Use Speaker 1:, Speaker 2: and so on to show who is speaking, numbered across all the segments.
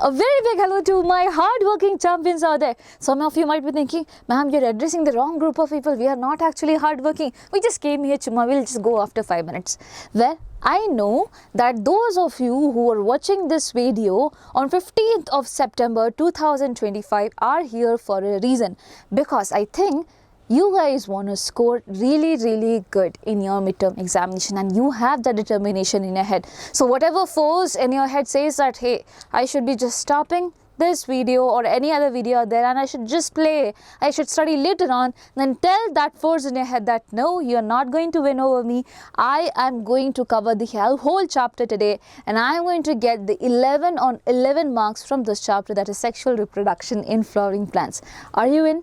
Speaker 1: A very big hello to my hard-working champions out there. Some of you might be thinking, ma'am, you're addressing the wrong group of people. We are not actually hard-working. We just came here, chumma, we'll just go after 5 minutes. Well, I know that those of you who are watching this video on 15th of September 2025 are here for a reason. Because I think you guys want to score really good in your midterm examination and you have that determination in your head. So whatever force in your head says that, hey, I should be just stopping this video or any other video out there and I should just play, I should study later on, then tell that force in your head that no, you're not going to win over me. I am going to cover the whole chapter today and I am going to get the 11 on 11 marks from this chapter, that is sexual reproduction in flowering plants. Are you in?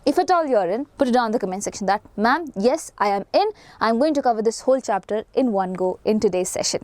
Speaker 1: If at all you're in, put it down in the comment section that, ma'am, yes, I am in. I'm going to cover this whole chapter in one go in today's session.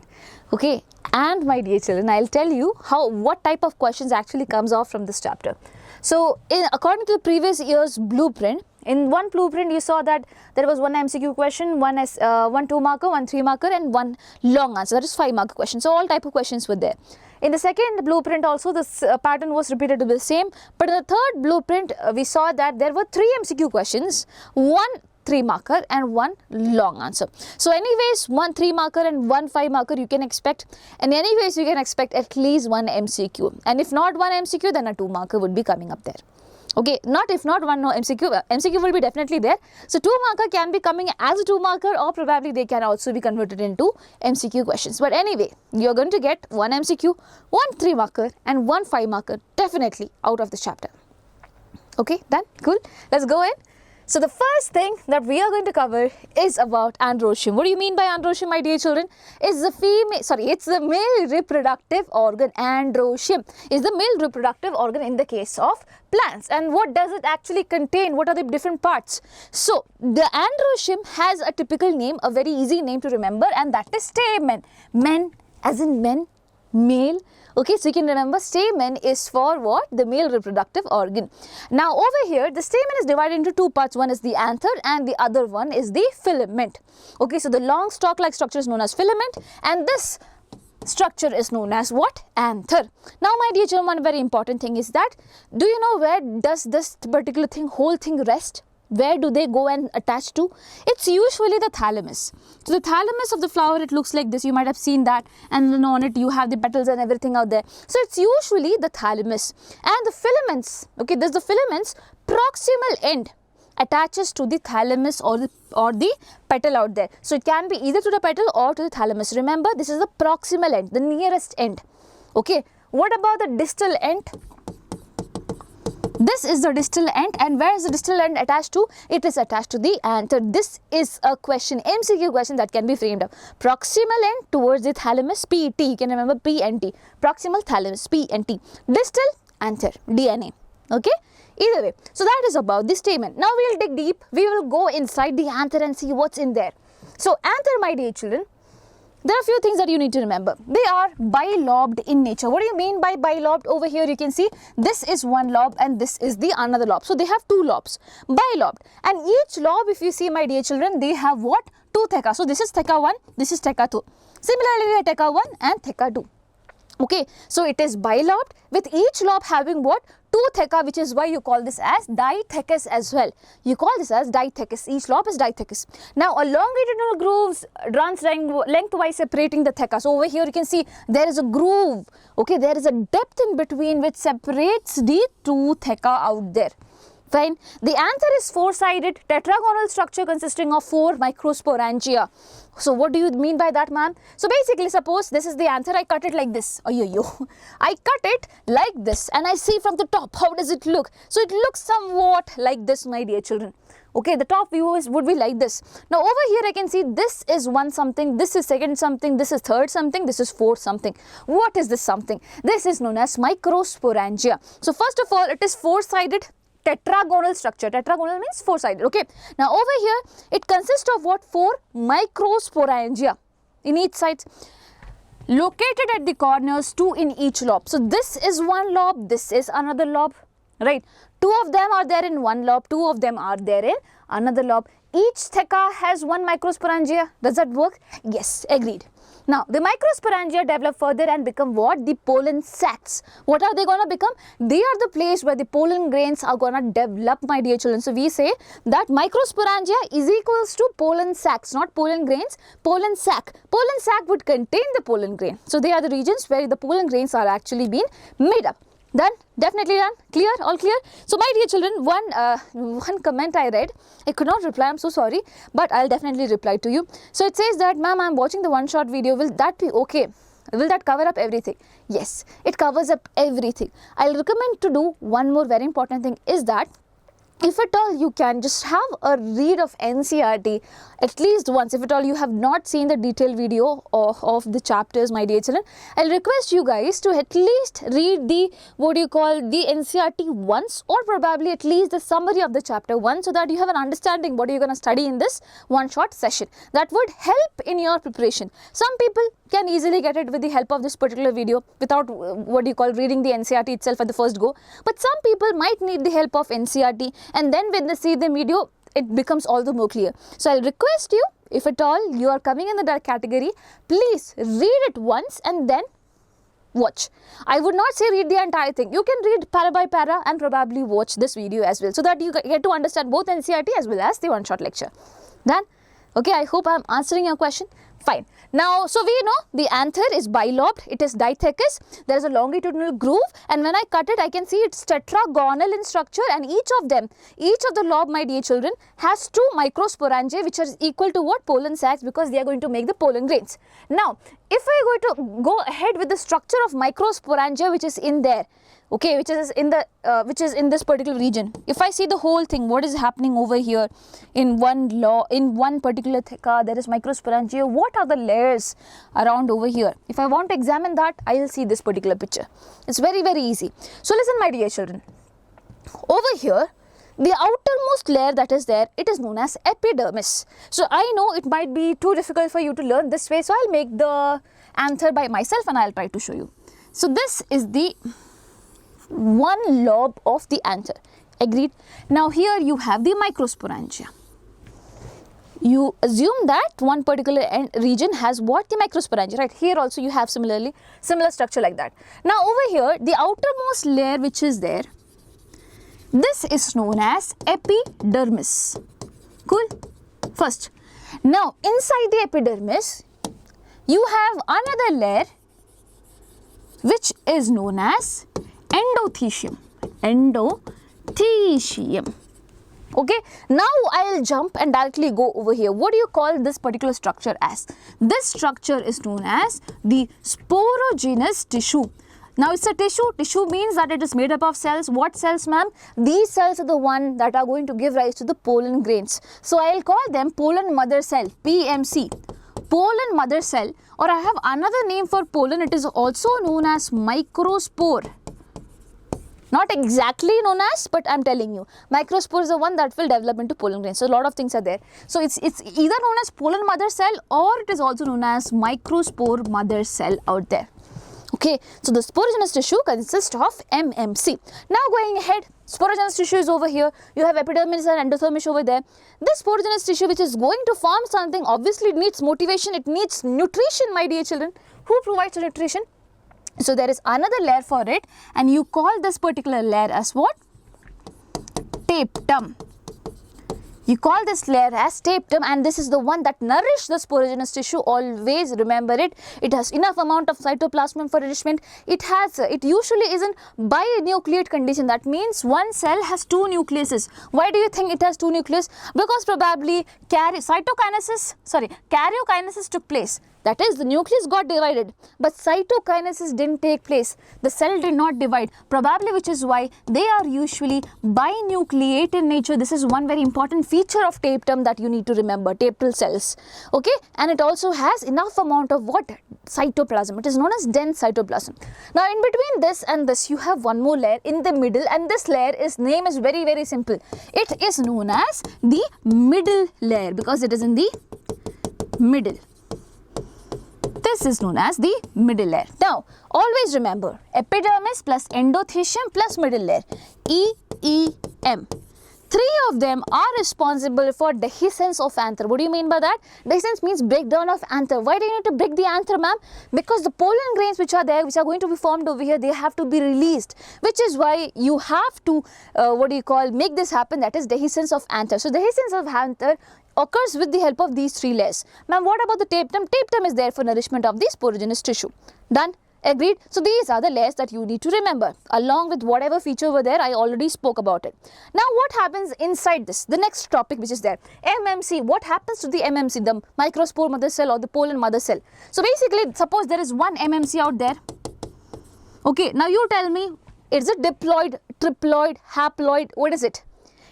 Speaker 1: Okay, and my dear children, I'll tell you what type of questions actually comes off from this chapter. So, according to the previous year's blueprint, in one blueprint you saw that there was one MCQ question, one 2-marker, one 3-marker and one long answer, that is 5-marker question. So, all type of questions were there. In the second blueprint also this pattern was repeated to the same, but in the third blueprint we saw that there were 3 MCQ questions, one 3-marker and one long answer. So anyways, one 3-marker and one 5-marker you can expect, and anyways you can expect at least one MCQ, and if not one MCQ then a 2-marker would be coming up there. Okay, if not one MCQ, MCQ will be definitely there. So 2-marker can be coming as a 2-marker or probably they can also be converted into MCQ questions. But anyway, you're going to get one MCQ, one 3-marker and one 5-marker definitely out of this chapter. Okay, done? Cool. Let's go in. So the first thing that we are going to cover is about androecium. What do you mean by androecium, my dear children? It's the male reproductive organ. Androecium is the male reproductive organ in the case of plants. And what does it actually contain? What are the different parts? So the androecium has a typical name, a very easy name to remember, and that is stamen. Men as in men, male. Okay, so you can remember stamen is for what? The male reproductive organ. Now over here, the stamen is divided into 2 parts. One is the anther and the other one is the filament. Okay, so the long stalk-like structure is known as filament and this structure is known as what? Anther. Now my dear children, one very important thing is that, do you know where does this particular whole thing rest? Where do they go and attach to? It's usually the thalamus. So the thalamus of the flower, it looks like this. You might have seen that, and then on it you have the petals and everything out there. So it's usually the thalamus. And the filaments, okay, there's the filaments proximal end attaches to the thalamus or the petal out there. So it can be either to the petal or to the thalamus. Remember, this is the proximal end, the nearest end. Okay, what about the distal end? This is the distal end, and where is the distal end attached to? It is attached to the anther. This is a question, MCQ question that can be framed up. Proximal end towards the thalamus, PET, you can remember P and T. Proximal thalamus, P and T. Distal, anther, DNA. Okay? Either way. So that is about the stamen. Now we will dig deep. We will go inside the anther and see what's in there. So anther, my dear children, there are a few things that you need to remember. They are bilobed in nature. What do you mean by bilobed? Over here you can see this is one lobe and this is the another lobe. So they have 2 lobes, bilobed. And each lobe, if you see, my dear children, they have what? 2 theca. So this is theca 1, this is theca 2. Similarly, theca 1 and theca 2. Okay, so it is bilobed with each lobe having what? 2 theca, which is why you call this as dithecous as well. You call this as dithecous. Each lobe is dithecous. Now, a longitudinal grooves runs lengthwise separating the theca. So over here you can see there is a groove. Okay, there is a depth in between which separates the 2 theca out there. Fine. The anther is 4-sided tetragonal structure consisting of 4 microsporangia. So what do you mean by that, ma'am? So basically, suppose this is the anther, I cut it like this. I cut it like this and I see from the top, how does it look? So it looks somewhat like this, my dear children. Okay, the top view would be like this. Now over here I can see this is 1 something, this is 2nd something, this is 3rd something, this is 4th something. What is this something? This is known as microsporangia. So first of all, it is 4-sided tetragonal structure. Tetragonal means 4-sided. Okay. Now over here it consists of what? 4 microsporangia in each side, located at the corners, 2 in each lobe. So this is one lobe, this is another lobe, right? 2 of them are there in one lobe, 2 of them are there in another lobe. Each theca has 1 microsporangia. Does that work? Yes, agreed. Now, the microsporangia develop further and become what? The pollen sacs. What are they going to become? They are the place where the pollen grains are going to develop, my dear children. So, we say that microsporangia is equals to pollen sacs, not pollen grains, pollen sac. Pollen sac would contain the pollen grain. So, they are the regions where the pollen grains are actually being made up. Done? Definitely done? Clear? All clear? So, my dear children, one comment I read, I could not reply, I am so sorry, but I will definitely reply to you. So, it says that, ma'am, I am watching the one shot video, will that be okay? Will that cover up everything? Yes, it covers up everything. I will recommend to do one more very important thing is that if at all you can just have a read of NCERT at least once, if at all you have not seen the detailed video of the chapters, my dear children, I'll request you guys to at least read the, the NCERT once, or probably at least the summary of the chapter once, so that you have an understanding what you're going to study in this one shot session. That would help in your preparation. Some people can easily get it with the help of this particular video without reading the NCERT itself at the first go, but some people might need the help of NCERT, and then when they see the video, it becomes all the more clear. So, I'll request you, if at all you are coming in that category, please read it once and then watch. I would not say read the entire thing. You can read para by para and probably watch this video as well, so that you get to understand both NCERT as well as the one shot lecture. Done? Okay, I hope I am answering your question. Fine. Now, so we know the anther is bilobed, it is dithecous, there is a longitudinal groove, and when I cut it, I can see it's tetragonal in structure, and each of the lobe, my dear children, has 2 microsporangiae, which are equal to what? Pollen sacs, because they are going to make the pollen grains. Now, if I are going to go ahead with the structure of microsporangia, which is in there, okay, which is in this particular region. If I see the whole thing, what is happening over here in one particular theca, there is microsporangia. What are the layers around over here? If I want to examine that, I will see this particular picture. It's very, very easy. So, listen, my dear children. Over here, the outermost layer that is there, it is known as epidermis. So, I know it might be too difficult for you to learn this way. So, I'll make the anther by myself and I'll try to show you. So, this is the one lobe of the anther. Agreed? Now, here you have the microsporangia. You assume that one particular region has what? The microsporangia, right? Here also you have similar structure like that. Now, over here, the outermost layer which is there, this is known as epidermis. Cool? First. Now, inside the epidermis, you have another layer which is known as endothecium. Endothecium. Okay. Now, I will jump and directly go over here. What do you call this particular structure as? This structure is known as the sporogenous tissue. Now, it's a tissue. Tissue means that it is made up of cells. What cells, ma'am? These cells are the one that are going to give rise to the pollen grains. So, I will call them pollen mother cell, PMC. Pollen mother cell, or I have another name for pollen. It is also known as microspore. Not exactly known as, but I am telling you, microspore is the one that will develop into pollen grains. So, a lot of things are there. So, it's either known as pollen mother cell, or it is also known as microspore mother cell out there. Okay, so the sporogenous tissue consists of MMC. Now, going ahead, sporogenous tissue is over here. You have epidermis and endothermis over there. This sporogenous tissue which is going to form something, obviously it needs motivation, it needs nutrition, my dear children. Who provides the nutrition? So, there is another layer for it, and you call this particular layer as what? Tapetum. You call this layer as tapetum, and this is the one that nourishes the sporogenous tissue. Always remember it. It has enough amount of cytoplasm for nourishment. It usually is in binucleate condition. That means one cell has 2 nucleuses. Why do you think it has 2 nucleuses? Because probably karyokinesis took place. That is, the nucleus got divided, but cytokinesis didn't take place. The cell did not divide, probably, which is why they are usually binucleate in nature. This is one very important feature of tapetum that you need to remember, tapetal cells. Okay, and it also has enough amount of what? Cytoplasm. It is known as dense cytoplasm. Now, in between this and this, you have one more layer in the middle, and this layer name is very, very simple. It is known as the middle layer because it is in the middle. This is known as the middle layer. Now, always remember, epidermis plus endothecium plus middle layer, EEM. 3 of them are responsible for dehiscence of anther. What do you mean by that? Dehiscence means breakdown of anther. Why do you need to break the anther, ma'am? Because the pollen grains which are there, which are going to be formed over here, they have to be released, which is why you have to, make this happen, that is dehiscence of anther. So dehiscence of anther occurs with the help of these 3 layers. Ma'am, what about the tapetum? Tapetum is there for nourishment of the sporogenous tissue. Done? Agreed? So these are the layers that you need to remember, along with whatever feature over there. I already spoke about it. Now what happens inside this? The next topic which is there, MMC. What happens to the MMC, the microspore mother cell or the pollen mother cell? So basically, suppose there is one MMC out there. Okay, now you tell me, is it diploid, triploid, haploid? What is it?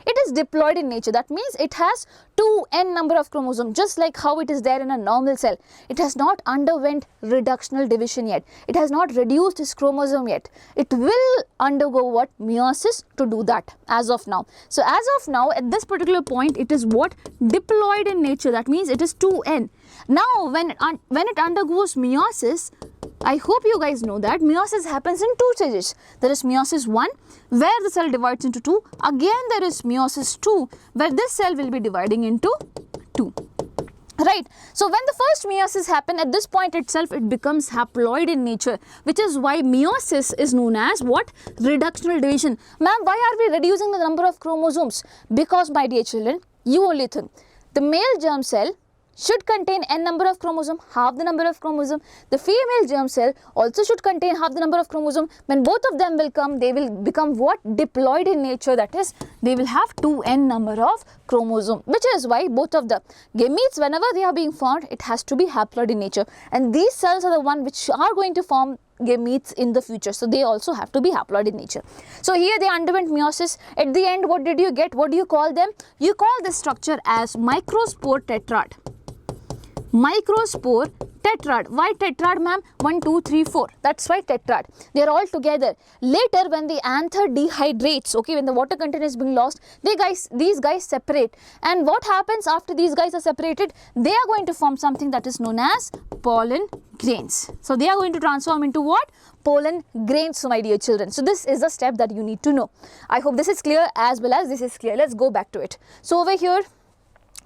Speaker 1: It is diploid in nature. That means it has 2n number of chromosomes, just like how it is there in a normal cell. It has not underwent reductional division yet. It has not reduced its chromosome yet. It will undergo what? Meiosis to do that as of now. So as of now, at this particular point, it is what? Diploid in nature. That means it is 2n. Now when it undergoes meiosis, I hope you guys know that meiosis happens in 2 stages. There is meiosis 1, where the cell divides into 2. Again, there is meiosis 2, where this cell will be dividing into 2. Right. So when the first meiosis happens, at this point itself, it becomes haploid in nature, which is why meiosis is known as what? Reductional division. Ma'am, why are we reducing the number of chromosomes? Because, my dear children, you only think the male germ cell should contain n number of chromosome, half the number of chromosome. The female germ cell also should contain half the number of chromosome. When both of them will come, they will become what? Diploid in nature. That is, they will have 2n number of chromosome, which is why both of the gametes, whenever they are being formed, it has to be haploid in nature. And these cells are the one which are going to form gametes in the future. So they also have to be haploid in nature. So here they underwent meiosis. At the end, what did you get? What do you call them? You call this structure as microspore tetrad. Microspore tetrad. Why tetrad, ma'am? 1, 2, 3, 4. That's why tetrad. They are all together. Later, when the anther dehydrates, okay, when the water content is being lost, these guys separate. And what happens after these guys are separated? They are going to form something that is known as pollen grains. So they are going to transform into what? Pollen grains, so my dear children. So this is the step that you need to know. I hope this is clear as well as this is clear. Let's go back to it. So over here,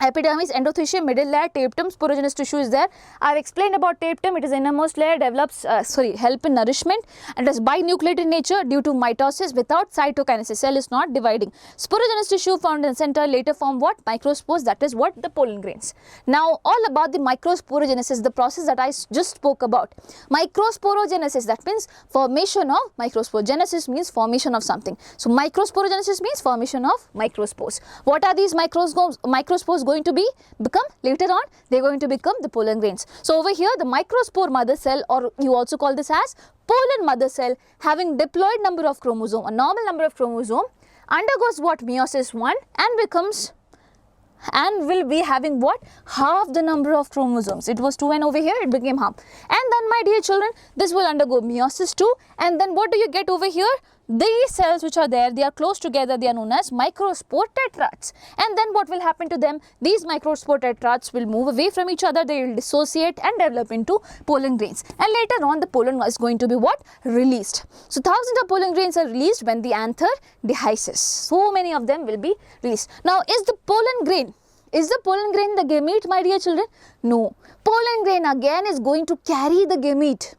Speaker 1: epidermis, endothecium, middle layer, tapetum, sporogenous tissue is there. I have explained about tapetum. It is innermost layer, develops, help in nourishment, and it is binucleate in nature due to mitosis without cytokinesis. Cell is not dividing. Sporogenous tissue found in the center later form what? Microspores. That is what? The pollen grains. Now all about the microsporogenesis, the process that I just spoke about. Microsporogenesis, that means formation of microspore. Genesis means formation of something. So microsporogenesis means formation of microspores. What are these microspores going to become later on? They are going to become the pollen grains. So over here, the microspore mother cell, or you also call this as pollen mother cell, having diploid number of chromosome, a normal number of chromosome, undergoes what? Meiosis 1 and will be having what? Half the number of chromosomes. It was 2n over here, it became half. And then, my dear children, this will undergo meiosis 2, and then what do you get over here? These cells which are there, they are close together, they are known as microspore tetrads. And then what will happen to them? These microspore tetrads will move away from each other, they will dissociate and develop into pollen grains. And later on, the pollen is going to be what? Released. So thousands of pollen grains are released when the anther dehisces. So many of them will be released. Now, is the pollen grain the gamete, my dear children? No. Pollen grain again is going to carry the gamete.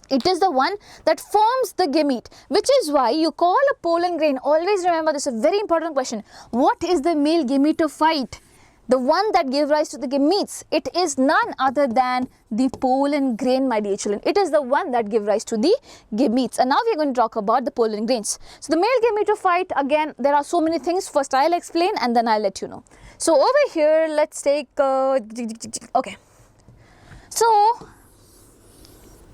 Speaker 1: It is the one that forms the gamete, which is why you call a pollen grain. Always remember, this is a very important question. What is the male gametophyte? The one that gave rise to the gametes. It is none other than the pollen grain, my dear children. It is the one that gave rise to the gametes. And now we are going to talk about the pollen grains. So the male gametophyte, again, there are so many things. First I'll explain and then I'll let you know. So over here, let's take, okay. So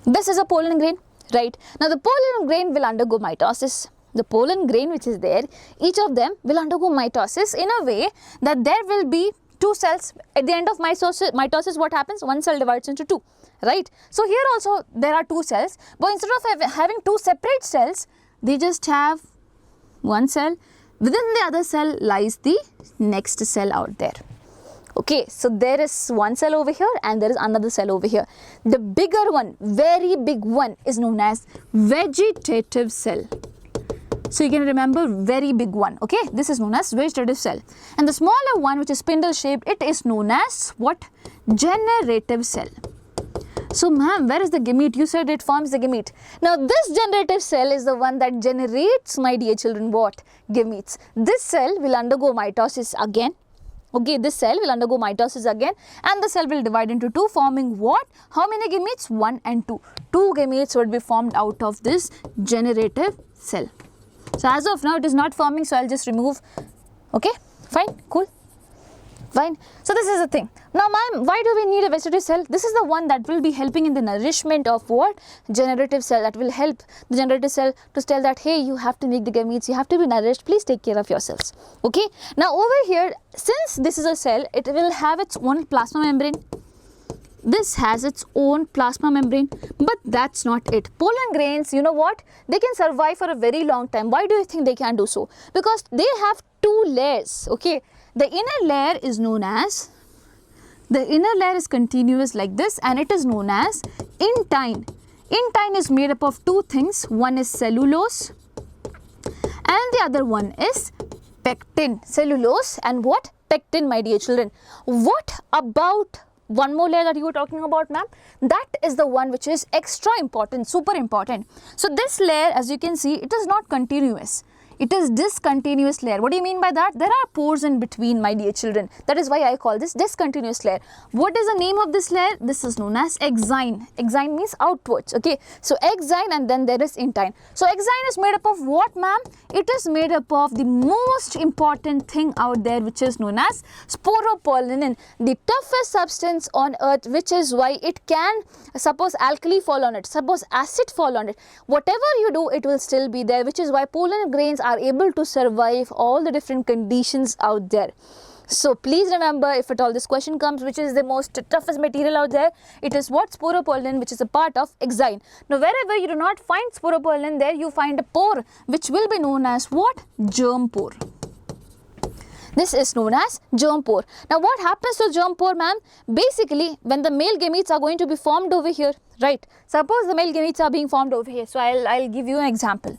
Speaker 1: this is a pollen grain, right? Now the pollen grain will undergo mitosis. The pollen grain which is there, each of them will undergo mitosis in a way that there will be 2 cells. At the end of mitosis, what happens? One cell divides into 2, right? So here also there are 2 cells, but instead of having 2 separate cells, they just have one cell. Within the other cell lies the next cell out there. Okay, so there is one cell over here and there is another cell over here. The bigger one, very big one, is known as vegetative cell. So you can remember very big one, okay? This is known as vegetative cell. And the smaller one, which is spindle shaped, it is known as what? Generative cell. So ma'am, where is the gamete? You said it forms the gamete. Now this generative cell is the one that generates, my dear children, what? Gametes. This cell will undergo mitosis again. Okay, this cell will undergo mitosis again, and the cell will divide into two, forming what? How many gametes? 1 and 2. 2 gametes would be formed out of this generative cell. So as of now it is not forming, so I'll just remove. Okay, fine, cool. Fine. So this is the thing. Now ma'am, why do we need a vegetative cell? This is the one that will be helping in the nourishment of what? Generative cell. That will help the generative cell to tell that, hey, you have to make the gametes, you have to be nourished, please take care of yourselves. Okay. Now over here, since this is a cell, it will have its own plasma membrane. This has its own plasma membrane, but that's not it. Pollen grains, you know what? They can survive for a very long time. Why do you think they can do so? Because they have 2 layers, okay? The inner layer is known as, the inner layer is continuous like this, and it is known as intine. Intine is made up of 2 things. One is cellulose and the other one is pectin. Cellulose and what? Pectin, my dear children. What about one more layer that you were talking about, ma'am? That is the one which is extra important, super important. So this layer, as you can see, it is not continuous. It is discontinuous layer. What do you mean by that? There are pores in between, my dear children. That is why I call this discontinuous layer. What is the name of this layer? This is known as exine. Exine means outwards. Okay. So exine, and then there is intine. So exine is made up of what, ma'am? It is made up of the most important thing out there, which is known as sporopollenin, the toughest substance on earth, which is why it can, suppose alkali fall on it, suppose acid fall on it, whatever you do, it will still be there, which is why pollen grains are able to survive all the different conditions out there. So please remember, if at all this question comes, which is the most toughest material out there, it is what? Sporopollen, which is a part of exine. Now wherever you do not find sporopollen, there you find a pore which will be known as what? Germ pore. This is known as germ pore. Now what happens to germ pore, ma'am? Basically, when the male gametes are going to be formed over here, right? Suppose the male gametes are being formed over here. So I'll give you an example.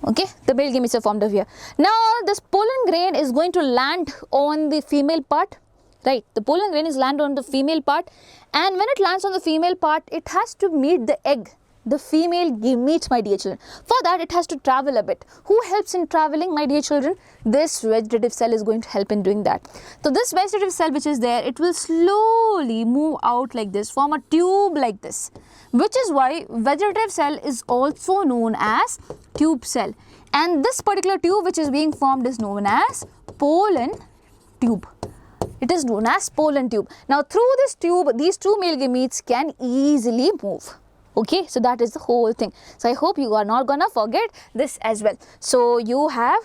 Speaker 1: Okay, the male gametes are formed over here. Now this pollen grain is going to land on the female part, right? The pollen grain is land on the female part, and when it lands on the female part, it has to meet the egg, the female gamete, my dear children. For that, it has to travel a bit. Who helps in traveling, my dear children? This vegetative cell is going to help in doing that. So this vegetative cell which is there, it will slowly move out like this, form a tube like this, which is why vegetative cell is also known as tube cell. And this particular tube which is being formed is known as pollen tube. It is known as pollen tube. Now through this tube, these 2 male gametes can easily move. Okay, so that is the whole thing. So I hope you are not gonna forget this as well. So you have,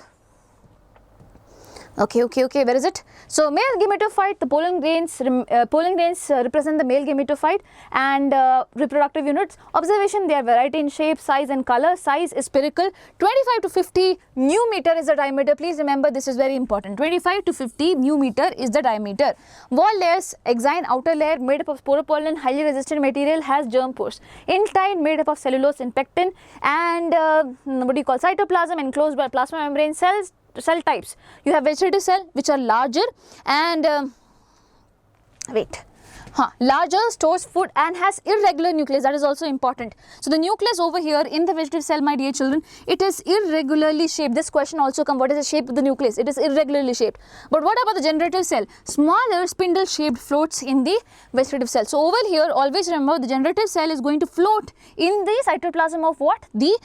Speaker 1: okay, where is it? So male gametophyte, the pollen grains represent the male gametophyte, and reproductive units. Observation, they are variety in shape, size and color. Size is spherical. 25 to 50 mu meter is the diameter. Please remember, this is very important. 25 to 50 mu meter is the diameter. Wall layers, exine outer layer made up of sporopollen, highly resistant material, has germ pores. Intine made up of cellulose and pectin, and what do you call, cytoplasm enclosed by plasma membrane. Cells, cell types, you have vegetative cell which are larger and larger, stores food and has irregular nucleus. That is also important. So the nucleus over here in the vegetative cell, my dear children, it is irregularly shaped. This question also comes, what is the shape of the nucleus? It is irregularly shaped. But what about the generative cell? Smaller spindle shaped floats in the vegetative cell. So over here, always remember, the generative cell is going to float in the cytoplasm of what? The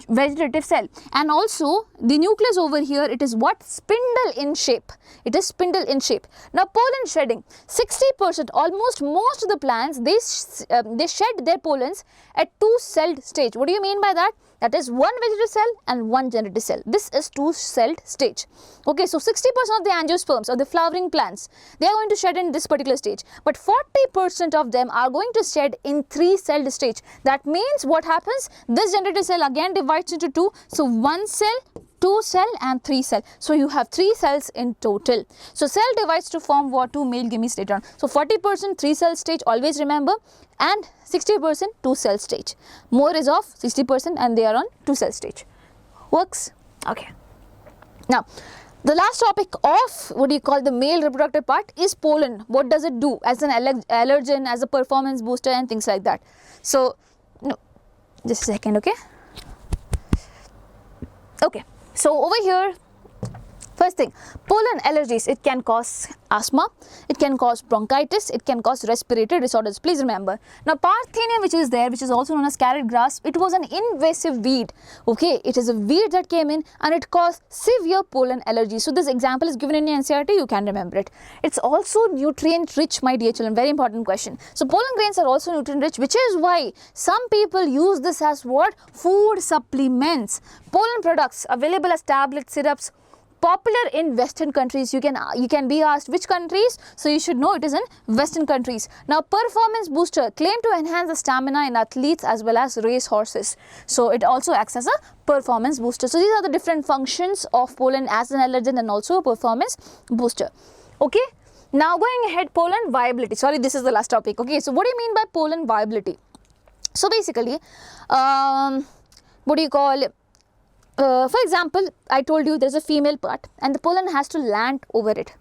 Speaker 1: vegetative cell. And also the nucleus over here, it is what? Spindle in shape. It is spindle in shape. Now pollen shedding, 60%, almost most of the plants, they shed their pollens at 2-celled stage. What do you mean by that? That is 1 vegetative cell and 1 generative cell. This is 2-celled stage. Okay, so 60% of the angiosperms or the flowering plants, they are going to shed in this particular stage, but 40% of them are going to shed in 3-celled stage. That means what happens? This generative cell again divides into 2. So 1 cell, 2 cell and 3 cell. So you have 3 cells in total. So cell divides to form what? 2 male gametes later on. So 40% 3 cell stage, always remember, and 60% 2 cell stage. More is of 60% and they are on 2 cell stage. Works? Okay. Now, the last topic of what do you call the male reproductive part is pollen. What does it do as an allergen, as a performance booster and things like that. So, no, just a second, okay. Okay, so over here, first thing, pollen allergies, it can cause asthma, it can cause bronchitis, it can cause respiratory disorders. Please remember. Now, Parthenia, which is there, which is also known as carrot grass, it was an invasive weed. Okay, it is a weed that came in and it caused severe pollen allergy. So, this example is given in your NCERT, you can remember it. It's also nutrient rich, my dear children, very important question. So, pollen grains are also nutrient rich, which is why some people use this as what? Food supplements. Pollen products available as tablet syrups, popular in Western countries. You can be asked which countries, so you should know it is in Western countries. Now, performance booster claimed to enhance the stamina in athletes as well as race horses. So, it also acts as a performance booster. So, these are the different functions of pollen as an allergen and also a performance booster. Okay. Now, going ahead, pollen viability. Sorry, this is the last topic. Okay. So, what do you mean by pollen viability? So, basically, what do you call it? For example, I told you there is a female part and the pollen has to land over it,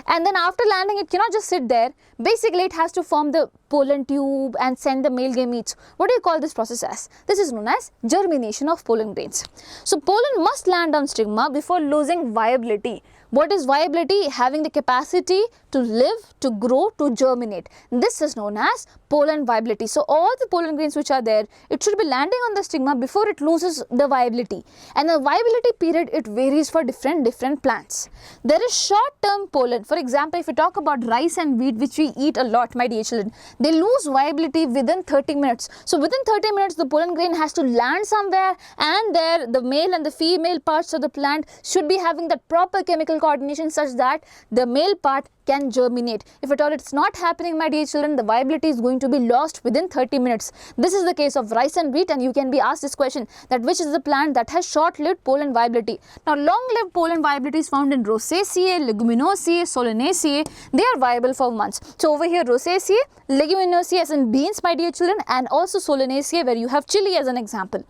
Speaker 1: and then after landing it cannot just sit there. Basically, it has to form the pollen tube and send the male gametes. What do you call this process as? This is known as germination of pollen grains. So, pollen must land on stigma before losing viability. What is viability? Having the capacity to live, to grow, to germinate. This is known as pollen viability. So, all the pollen grains which are there, it should be landing on the stigma before it loses the viability. And the viability period, it varies for different plants. There is short-term pollen. For example, if you talk about rice and wheat, which we eat a lot, my dear children, they lose viability within 30 minutes. So, within 30 minutes, the pollen grain has to land somewhere, and there the male and the female parts of the plant should be having that proper chemical coordination such that the male part can germinate. If at all it's not happening, my dear children, the viability is going to be lost within 30 minutes. This is the case of rice and wheat, and you can be asked this question, that which is the plant that has short-lived pollen viability. Now, long-lived pollen viability is found in Rosaceae, Leguminosae, Solanaceae. They are viable for months. So, over here Rosaceae, Leguminosae as in beans, my dear children, and also Solanaceae where you have chili as an example.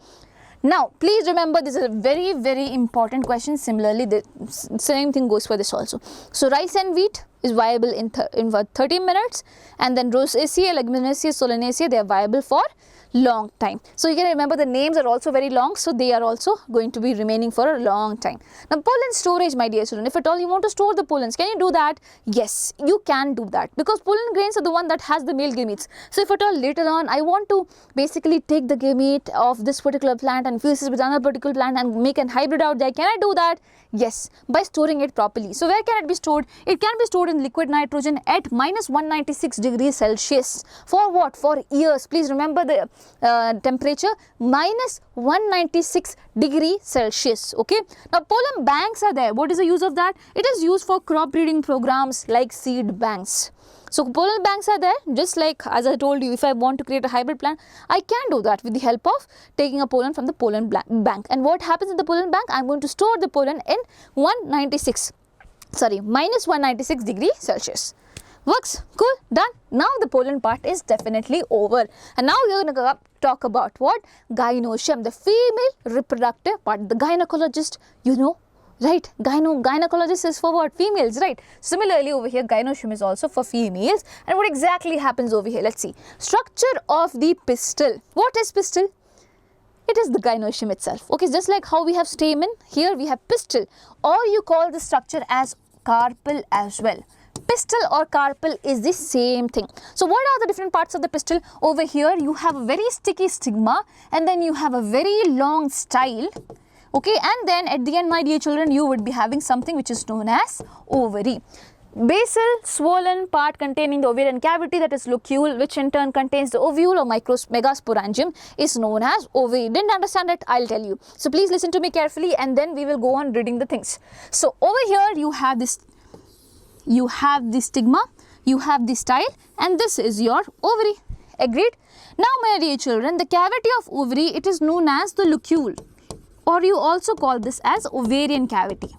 Speaker 1: Now, please remember, this is a very important question. Similarly, the same thing goes for this also. So, rice and wheat is viable in 30 minutes, and then Rosaceae, Leguminosae, Solanaceae, they are viable for long time. So, you can remember the names are also very long, so they are also going to be remaining for a long time. Now, pollen storage, my dear children, if at all you want to store the pollens, can you do that? Yes, you can do that, because pollen grains are the one that has the male gametes. So, if at all later on I want to basically take the gamete of this particular plant and fuse it with another particular plant and make an hybrid out there, can I do that? Yes, by storing it properly. So, where can it be stored? It can be stored in liquid nitrogen at -196 degrees Celsius. For what? For years. Please remember the temperature, -196 degree Celsius. Okay. Now, pollen banks are there. What is the use of that? It is used for crop breeding programs like seed banks. So, pollen banks are there, just like as I told you, if I want to create a hybrid plant, I can do that with the help of taking a pollen from the pollen bank. And what happens in the pollen bank? I am going to store the pollen in -196 degree Celsius. Works? Cool? Done? Now, the pollen part is definitely over. And now, we are going to talk about what? Gynoecium, the female reproductive part. The gynecologist, you know, right? Gynecologist is for what? Females, right? Similarly, over here, gynoecium is also for females. And what exactly happens over here? Let's see. Structure of the pistil. What is pistil? It is the gynoecium itself. Okay, just like how we have stamen, here we have pistil, or you call the structure as carpel as well. Pistil or carpel is the same thing. So, what are the different parts of the pistil? Over here, you have a very sticky stigma, and then you have a very long style. Okay, and then at the end, my dear children, you would be having something which is known as ovary. Basal swollen part containing the ovarian cavity, that is locule, which in turn contains the ovule or megasporangium, is known as ovary. Didn't understand it? I'll tell you. So, please listen to me carefully, and then we will go on reading the things. So, over here you have this. You have the stigma, you have the style, and this is your ovary. Agreed? Now, my dear children, the cavity of ovary, it is known as the locule. or you also call this as ovarian cavity.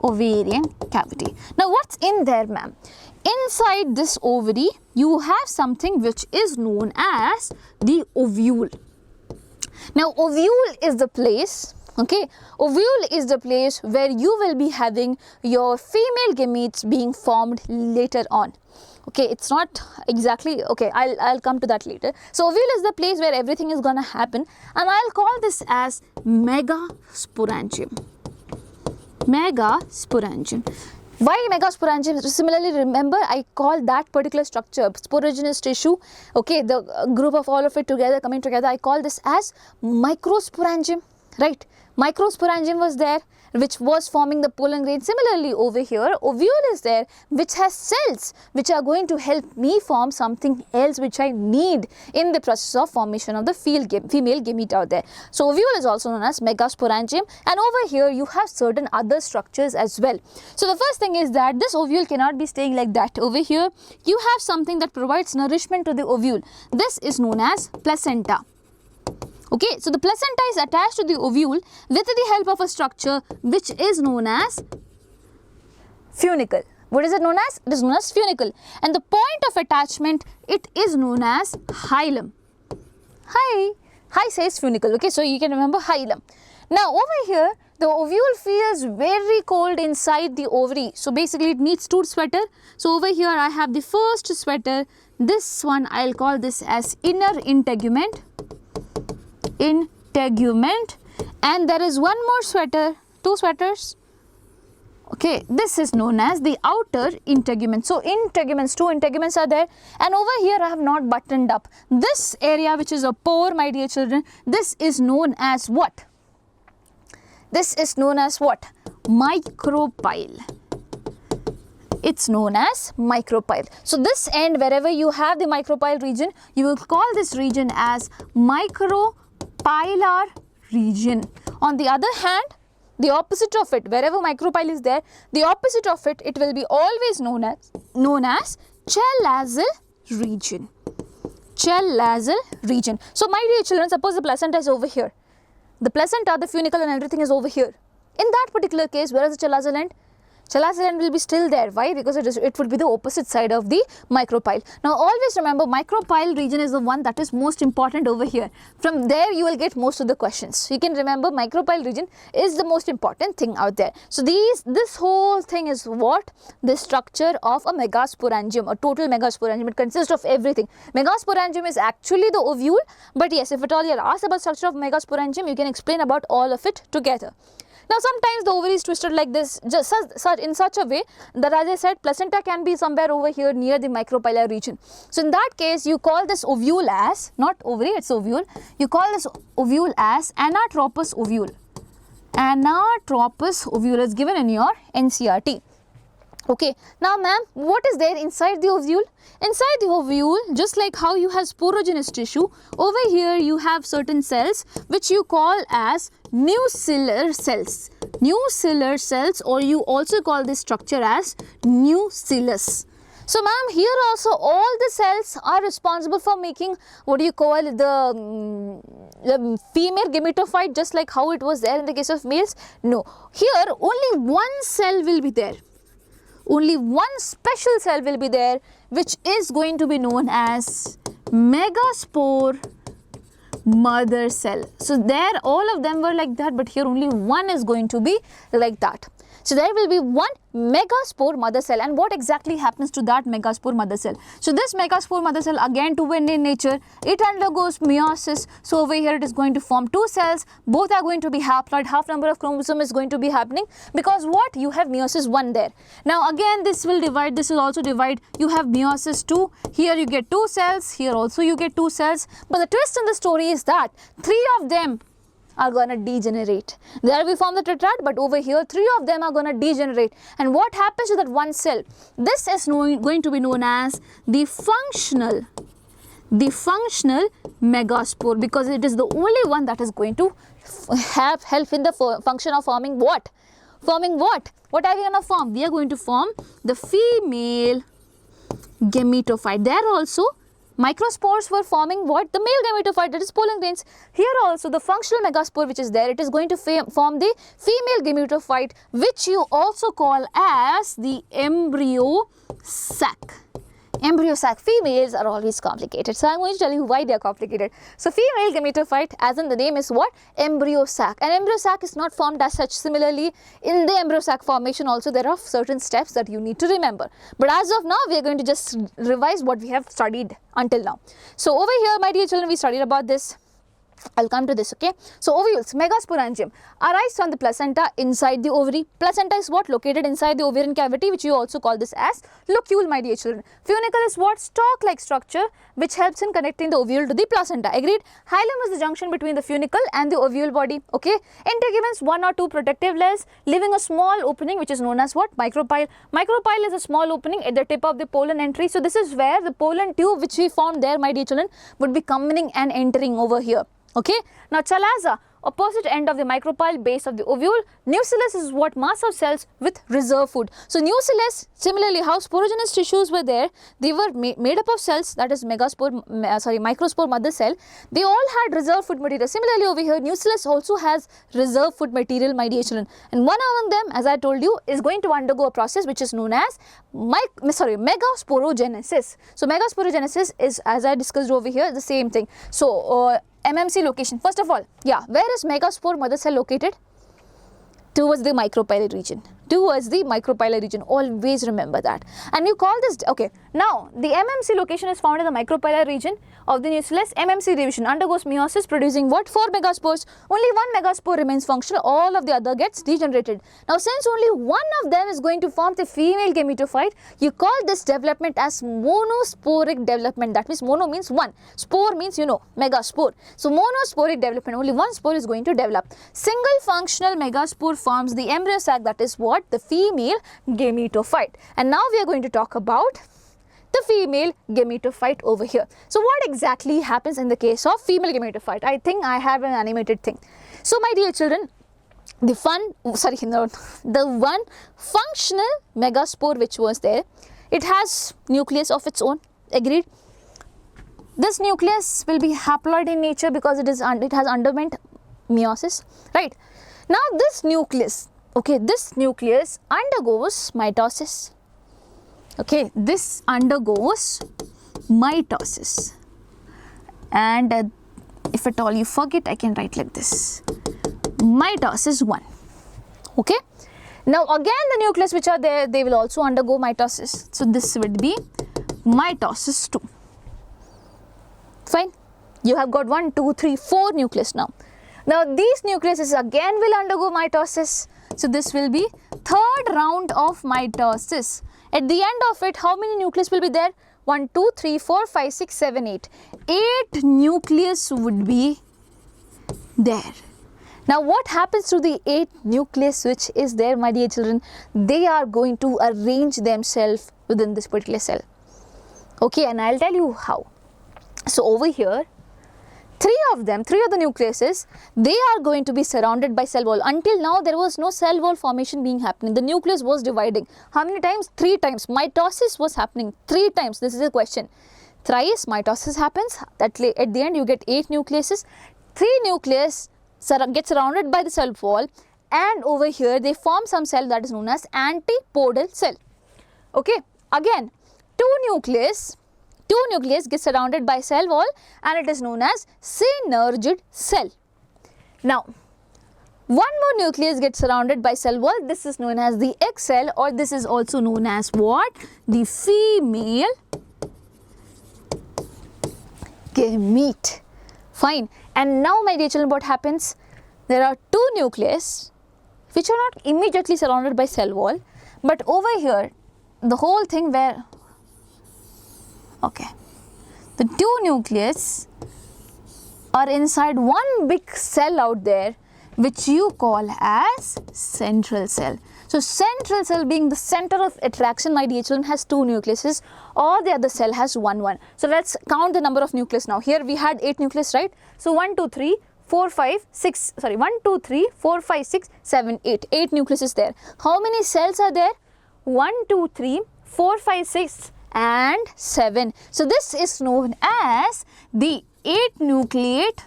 Speaker 1: Ovarian cavity. Now what's in there, ma'am? Inside this ovary, you have something which is known as the ovule. Now ovule is the place, okay, ovule is the place where you will be having your female gametes being formed later on. Okay, it's not exactly, okay, I'll come to that later. So ovule is the place where everything is gonna happen, and I'll call this as megasporangium. Megasporangium. Why megasporangium? Similarly, remember I call that particular structure, sporogenous tissue, okay, the group of all of it together, coming together, I call this as microsporangium, right? Microsporangium was there, which was forming the pollen grain. Similarly, over here, ovule is there, which has cells which are going to help me form something else which I need in the process of formation of the female gamete out there. So ovule is also known as megasporangium, and over here you have certain other structures as well. So the first thing is that this ovule cannot be staying like that. Over here you have something that provides nourishment to the ovule. This is known as placenta. Okay, so the placenta is attached to the ovule with the help of a structure which is known as funicle. What is it known as? It is known as funicle. And the point of attachment, it is known as hilum. Hi says funicle. Okay, so you can remember hilum. Now over here, the ovule feels very cold inside the ovary. So basically it needs two sweater. So over here I have the first sweater. This one I'll call this as inner integument. Integument, and there is one more sweater, two sweaters. Okay, this is known as the outer integument. So integuments, two integuments are there, and over here I have not buttoned up this area which is a pore, my dear children. This is known as what? This is known as what? Micropyle. It's known as micropyle. So this end, wherever you have the micropyle region, you will call this region as micropylar region. On the other hand, the opposite of it, wherever micropyle is there, the opposite of it, it will be always known as chalazal region. Chalazal region. So my dear children, suppose the placenta is over here. The placenta, the funicle and everything is over here. In that particular case, where is the chalazal end? Chalazal end will be still there. Why? Because it would be the opposite side of the micropyle. Now always remember, micropyle region is the one that is most important over here. From there you will get most of the questions. You can remember micropyle region is the most important thing out there. So this whole thing is what? The structure of a megasporangium, a total megasporangium. It consists of everything. Megasporangium is actually the ovule, but yes, if at all you are asked about structure of megasporangium, you can explain about all of it together. Now sometimes the ovary is twisted like this, just in such a way that, as I said, placenta can be somewhere over here near the micropylar region. So in that case, you call this ovule as, not ovary, it's ovule, you call this ovule as anatropous ovule. Anatropous ovule is given in your NCERT. Okay, now ma'am, what is there inside the ovule? Inside the ovule, just like how you have sporogenous tissue, over here you have certain cells which you call as nuclear cells. Nuclear cells, or you also call this structure as nucleus. So ma'am, here also all the cells are responsible for making what do you call the female gametophyte, just like how it was there in the case of males. No, here only one cell will be there. Only one special cell will be there, which is going to be known as megaspore mother cell. So there all of them were like that, but here only one is going to be like that. So there will be one megaspore mother cell. And what exactly happens to that megaspore mother cell? So this megaspore mother cell, again two-end in nature, it undergoes meiosis. So over here it is going to form two cells. Both are going to be haploid. Half number of chromosome is going to be happening, because what? You have meiosis 1 there. Now again this will divide, this will also divide. You have meiosis 2. Here you get 2 cells. Here also you get 2 cells. But the twist in the story is that 3 of them are going to degenerate. There we form the tetrad, but over here 3 of them are going to degenerate. And what happens to that one cell? This is going to be known as the functional megaspore, because it is the only one that is going to have help in the function of forming what? Forming what? What are we going to form? We are going to form the female gametophyte. There also microspores were forming what? The male gametophyte, that is pollen grains. Here also the functional megaspore which is there, it is going to form the female gametophyte, which you also call as the embryo sac. Embryo sac. Females are always complicated, so I am going to tell you why they are complicated. So female gametophyte, as in the name is what? Embryo sac. And embryo sac is not formed as such. Similarly, in the embryo sac formation also there are certain steps that you need to remember. But as of now, we are going to just revise what we have studied until now. So over here, my dear children, we studied about this. I'll come to this, okay. So ovules, megasporangium, arise from the placenta inside the ovary. Placenta is what? Located inside the ovarian cavity, which you also call this as locule, my dear children. Funicle is what? Stalk-like structure which helps in connecting the ovule to the placenta. Agreed? Hilum is the junction between the funicle and the ovule body, okay. Integuments, 1 or 2 protective layers, leaving a small opening which is known as what? Micropyle. Micropyle is a small opening at the tip of the pollen entry. So this is where the pollen tube which we found there, my dear children, would be coming and entering over here. Okay. Now chalaza, opposite end of the micropyle, base of the ovule. Nucellus is what? Mass of cells with reserve food. So nucellus, similarly how sporogenous tissues were there, they were made up of cells, that is microspore mother cell. They all had reserve food material. Similarly over here, nucellus also has reserve food material, my dear children. And one among them, as I told you, is going to undergo a process which is known as megasporogenesis. So megasporogenesis is, as I discussed over here, the same thing. So MMC location. First of all, yeah, where is megaspore mother cell located? Towards the micropyle region. Towards the micropyle region. Always remember that. And you call this, okay. Now, the MMC location is found in the micropyle region of the nucellus. MMC division undergoes meiosis, producing what? 4 megaspores. Only 1 megaspore remains functional. All of the other gets degenerated. Now, since only one of them is going to form the female gametophyte, you call this development as monosporic development. That means mono means 1. Spore means, you know, megaspore. So, monosporic development. Only 1 spore is going to develop. Single functional megaspore forms the embryo sac, that is what? The female gametophyte. And now we are going to talk about the female gametophyte over here. So what exactly happens in the case of female gametophyte? I think I have an animated thing. So my dear children, the one functional megaspore which was there, it has nucleus of its own. Agreed? This nucleus will be haploid in nature because it has underwent meiosis, right? Now this nucleus, okay, this nucleus undergoes mitosis. Okay, this undergoes mitosis. And if at all you forget, I can write like this. Mitosis 1. Okay. Now again the nucleus which are there, they will also undergo mitosis. So this would be mitosis 2. Fine. You have got 1, 2, 3, 4 nucleus now. Now these nucleuses again will undergo mitosis. So this will be third round of mitosis. At the end of it, how many nucleus will be there? 1, 2, 3, 4, 5, 6, 7, 8. 8 nucleus would be there. Now what happens to the 8 nucleus which is there, my dear children? They are going to arrange themselves within this particular cell. Okay, and I'll tell you how. So over here, 3 of the nucleuses, they are going to be surrounded by cell wall. Until now, there was no cell wall formation being happening. The nucleus was dividing. How many times? 3 times. Mitosis was happening 3 times. This is a question. Thrice mitosis happens. At the end, you get 8 nucleuses. 3 nucleus get surrounded by the cell wall, and over here they form some cell that is known as antipodal cell. Okay. Again, 2 nucleus get surrounded by cell wall, and it is known as synergid cell. Now, 1 more nucleus gets surrounded by cell wall. This is known as the egg cell, or this is also known as what? The female gamete. Fine. And now, my dear children, what happens? There are 2 nucleus which are not immediately surrounded by cell wall, but over here, the whole thing where, okay, the 2 nucleus are inside one big cell out there which you call as central cell. So central cell, being the center of attraction, my dear children, has 2 nucleuses, or the other cell has 1. So let's count the number of nucleus now. Here we had 8 nucleus, right? So 1, 2, 3, 4, 5, 6, 1, 2, 3, 4, 5, 6, 7, 8. 8 nucleus is there. How many cells are there? 1, 2, 3, 4, 5, 6, and 7. So this is known as the 8 nucleate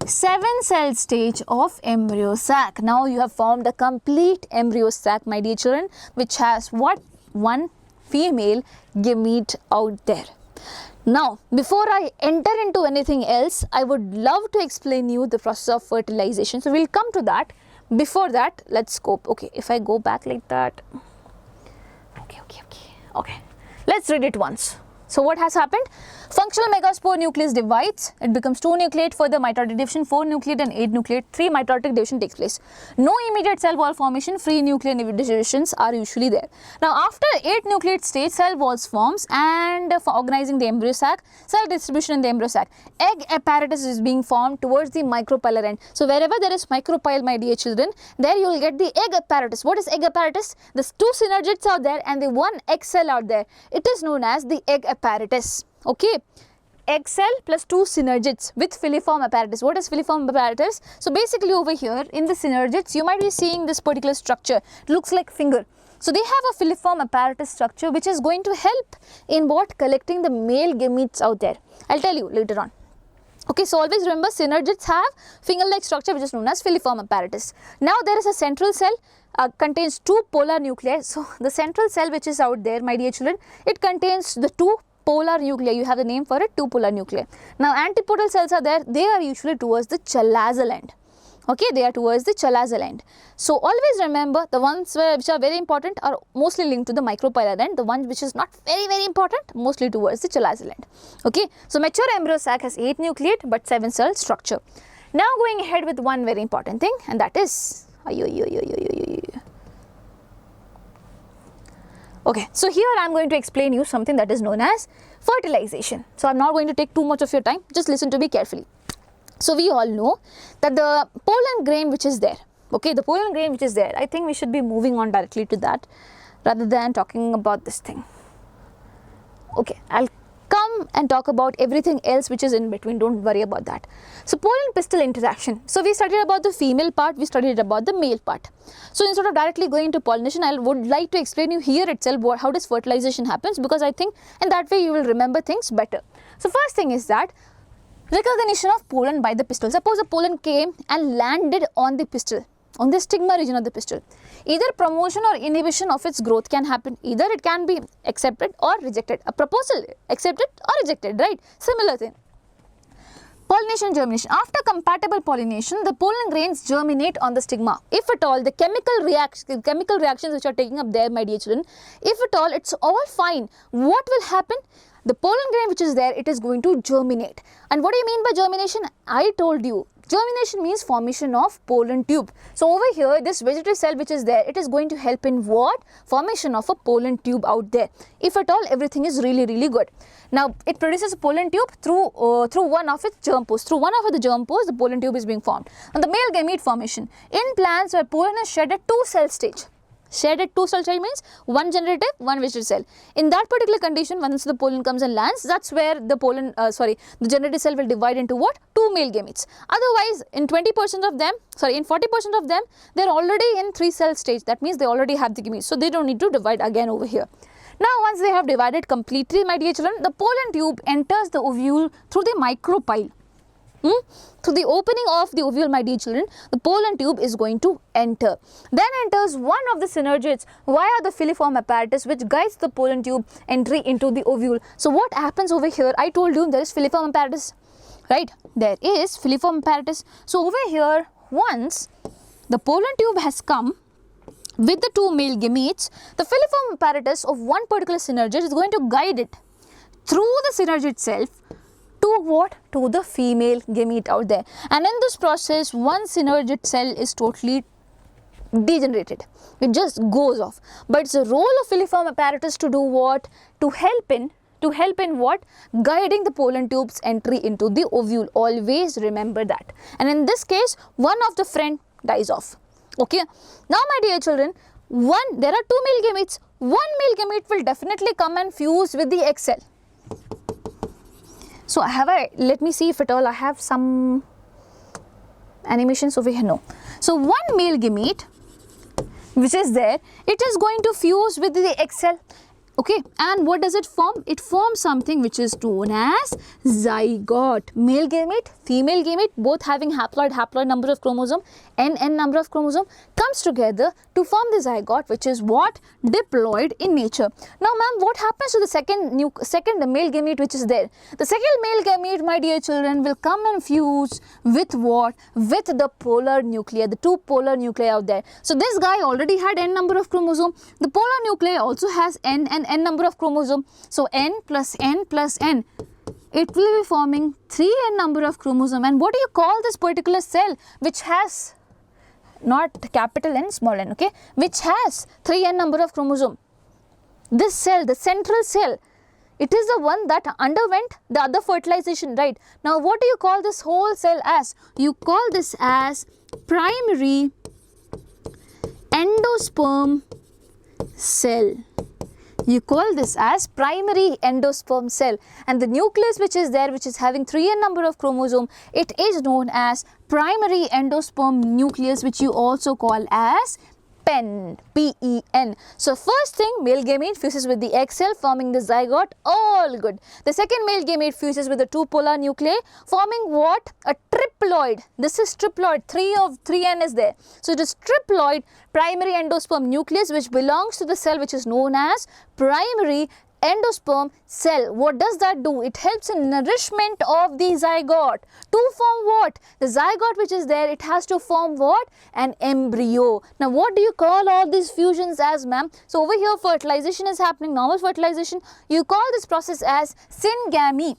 Speaker 1: 7 cell stage of embryo sac. Now you have formed a complete embryo sac, my dear children, which has what? One female gamete out there. Now, before I enter into anything else, I would love to explain you the process of fertilization. So we'll come to that. Before that, let's go. Okay, if I go back like that. Okay. Let's read it once. So what has happened? Functional megaspore nucleus divides. It becomes 2 nucleate, further mitotic division, 4 nucleate and 8 nucleate, 3 mitotic division takes place. No immediate cell wall formation, free nuclear divisions are usually there. Now after 8 nucleate stage, cell walls forms, and for organizing the embryo sac, cell distribution in the embryo sac, egg apparatus is being formed towards the micropyle end. So wherever there is micropyle, my dear children, there you will get the egg apparatus. What is egg apparatus? There's 2 synergids out there and the 1 egg cell out there. It is known as the egg apparatus. Okay, egg cell plus 2 synergids with filiform apparatus. What is filiform apparatus? So basically over here in the synergids, you might be seeing this particular structure. It looks like finger. So they have a filiform apparatus structure which is going to help in what? Collecting the male gametes out there. I'll tell you later on. Okay, so always remember synergids have finger-like structure which is known as filiform apparatus. Now there is a central cell. Contains 2 polar nuclei. So the central cell which is out there, my dear children, it contains the 2 polar nuclei. You have the name for it, 2 polar nuclei. Now antipodal cells are there. They are usually towards the chalazal end. Okay, they are towards the chalazal end. So always remember the ones which are very important are mostly linked to the micropyle end. The ones which is not very important, mostly towards the chalazal end. Okay, so mature embryo sac has 8 nucleate but 7 cell structure. Now going ahead with one very important thing, and that is okay, so here I am going to explain you something that is known as fertilization. So I am not going to take too much of your time, just listen to me carefully. So we all know that the pollen grain which is there, okay, the pollen grain which is there, I think we should be moving on directly to that rather than talking about this thing. Okay, I'll come and talk about everything else which is in between, don't worry about that. So pollen pistil interaction. So we studied about the female part, we studied about the male part. So instead of directly going to pollination, I would like to explain you here itself how does fertilization happens, because I think in that way you will remember things better. So first thing is that recognition of pollen by the pistil. Suppose a pollen came and landed on the pistil, on the stigma region of the pistil. Either promotion or inhibition of its growth can happen. Either it can be accepted or rejected. A proposal accepted or rejected, right? Similar thing. Pollination, germination. After compatible pollination, the pollen grains germinate on the stigma. If at all the chemical reactions which are taking up there, my dear children, if at all it's all fine, what will happen? The pollen grain which is there, it is going to germinate. And what do you mean by germination? I told you, germination means formation of pollen tube. So over here, this vegetative cell which is there, it is going to help in what? Formation of a pollen tube out there. If at all everything is really good. Now it produces a pollen tube through one of its germ pores. Through one of the germ pores, the pollen tube is being formed. And the male gamete formation. In plants where pollen is shed at 2 cell stage. Shed at 2 cell stage means 1 generative, 1 vegetative cell. In that particular condition, once the pollen comes and lands, that's where the the generative cell will divide into what? 2 male gametes. Otherwise, in 40% of them, they're already in 3 cell stage. That means they already have the gametes. So they don't need to divide again over here. Now, once they have divided completely, my dear children, the pollen tube enters the ovule through the micropyle. Through the opening of the ovule, my dear children, the pollen tube is going to enter. Then enters one of the synergids via the filiform apparatus which guides the pollen tube entry into the ovule. So what happens over here? I told you there is filiform apparatus, right? There is filiform apparatus. So over here, once the pollen tube has come with the 2 male gametes, the filiform apparatus of one particular synergid is going to guide it through the synergid itself to what? To the female gamete out there. And in this process, one synergid cell is totally degenerated. It just goes off. But it's the role of filiform apparatus to do what? To help in what? Guiding the pollen tube's entry into the ovule. Always remember that. And in this case, one of the friend dies off. Okay. Now, my dear children, there are 2 male gametes. One male gamete will definitely come and fuse with the egg cell. So let me see if at all I have some animations over here. No. So one male gamete which is there, it is going to fuse with the egg cell. Okay, and what does it form? It forms something which is known as zygote. Male gamete, female gamete, both having haploid number of chromosome, n number of chromosome, comes together to form the zygote, which is what? Diploid in nature. Now, ma'am, what happens to the second male gamete which is there? The second male gamete, my dear children, will come and fuse with what? With the polar nuclei, the two polar nuclei out there. So this guy already had n number of chromosome. The polar nuclei also has n and n number of chromosome. So n plus n plus n. It will be forming 3n number of chromosome. And what do you call this particular cell which has not capital N, small n, okay, which has 3n number of chromosome? This cell, the central cell, it is the one that underwent the other fertilization, right? Now, what do you call this whole cell as? You call this as primary endosperm cell. You call this as primary endosperm cell, and the nucleus which is there, which is having 3n number of chromosome, it is known as primary endosperm nucleus, which you also call as PEN, P-E-N. So first thing, male gamete fuses with the egg cell forming the zygote, all good. The second male gamete fuses with the two polar nuclei forming what? A triploid. This is triploid, 3n is there. So it is triploid primary endosperm nucleus which belongs to the cell which is known as primary endosperm cell. What does that do? It helps in nourishment of the zygote to form what? The zygote which is there, it has to form what? An embryo. Now, what do you call all these fusions as, ma'am? So, over here fertilization is happening, normal fertilization. You call this process as syngamy.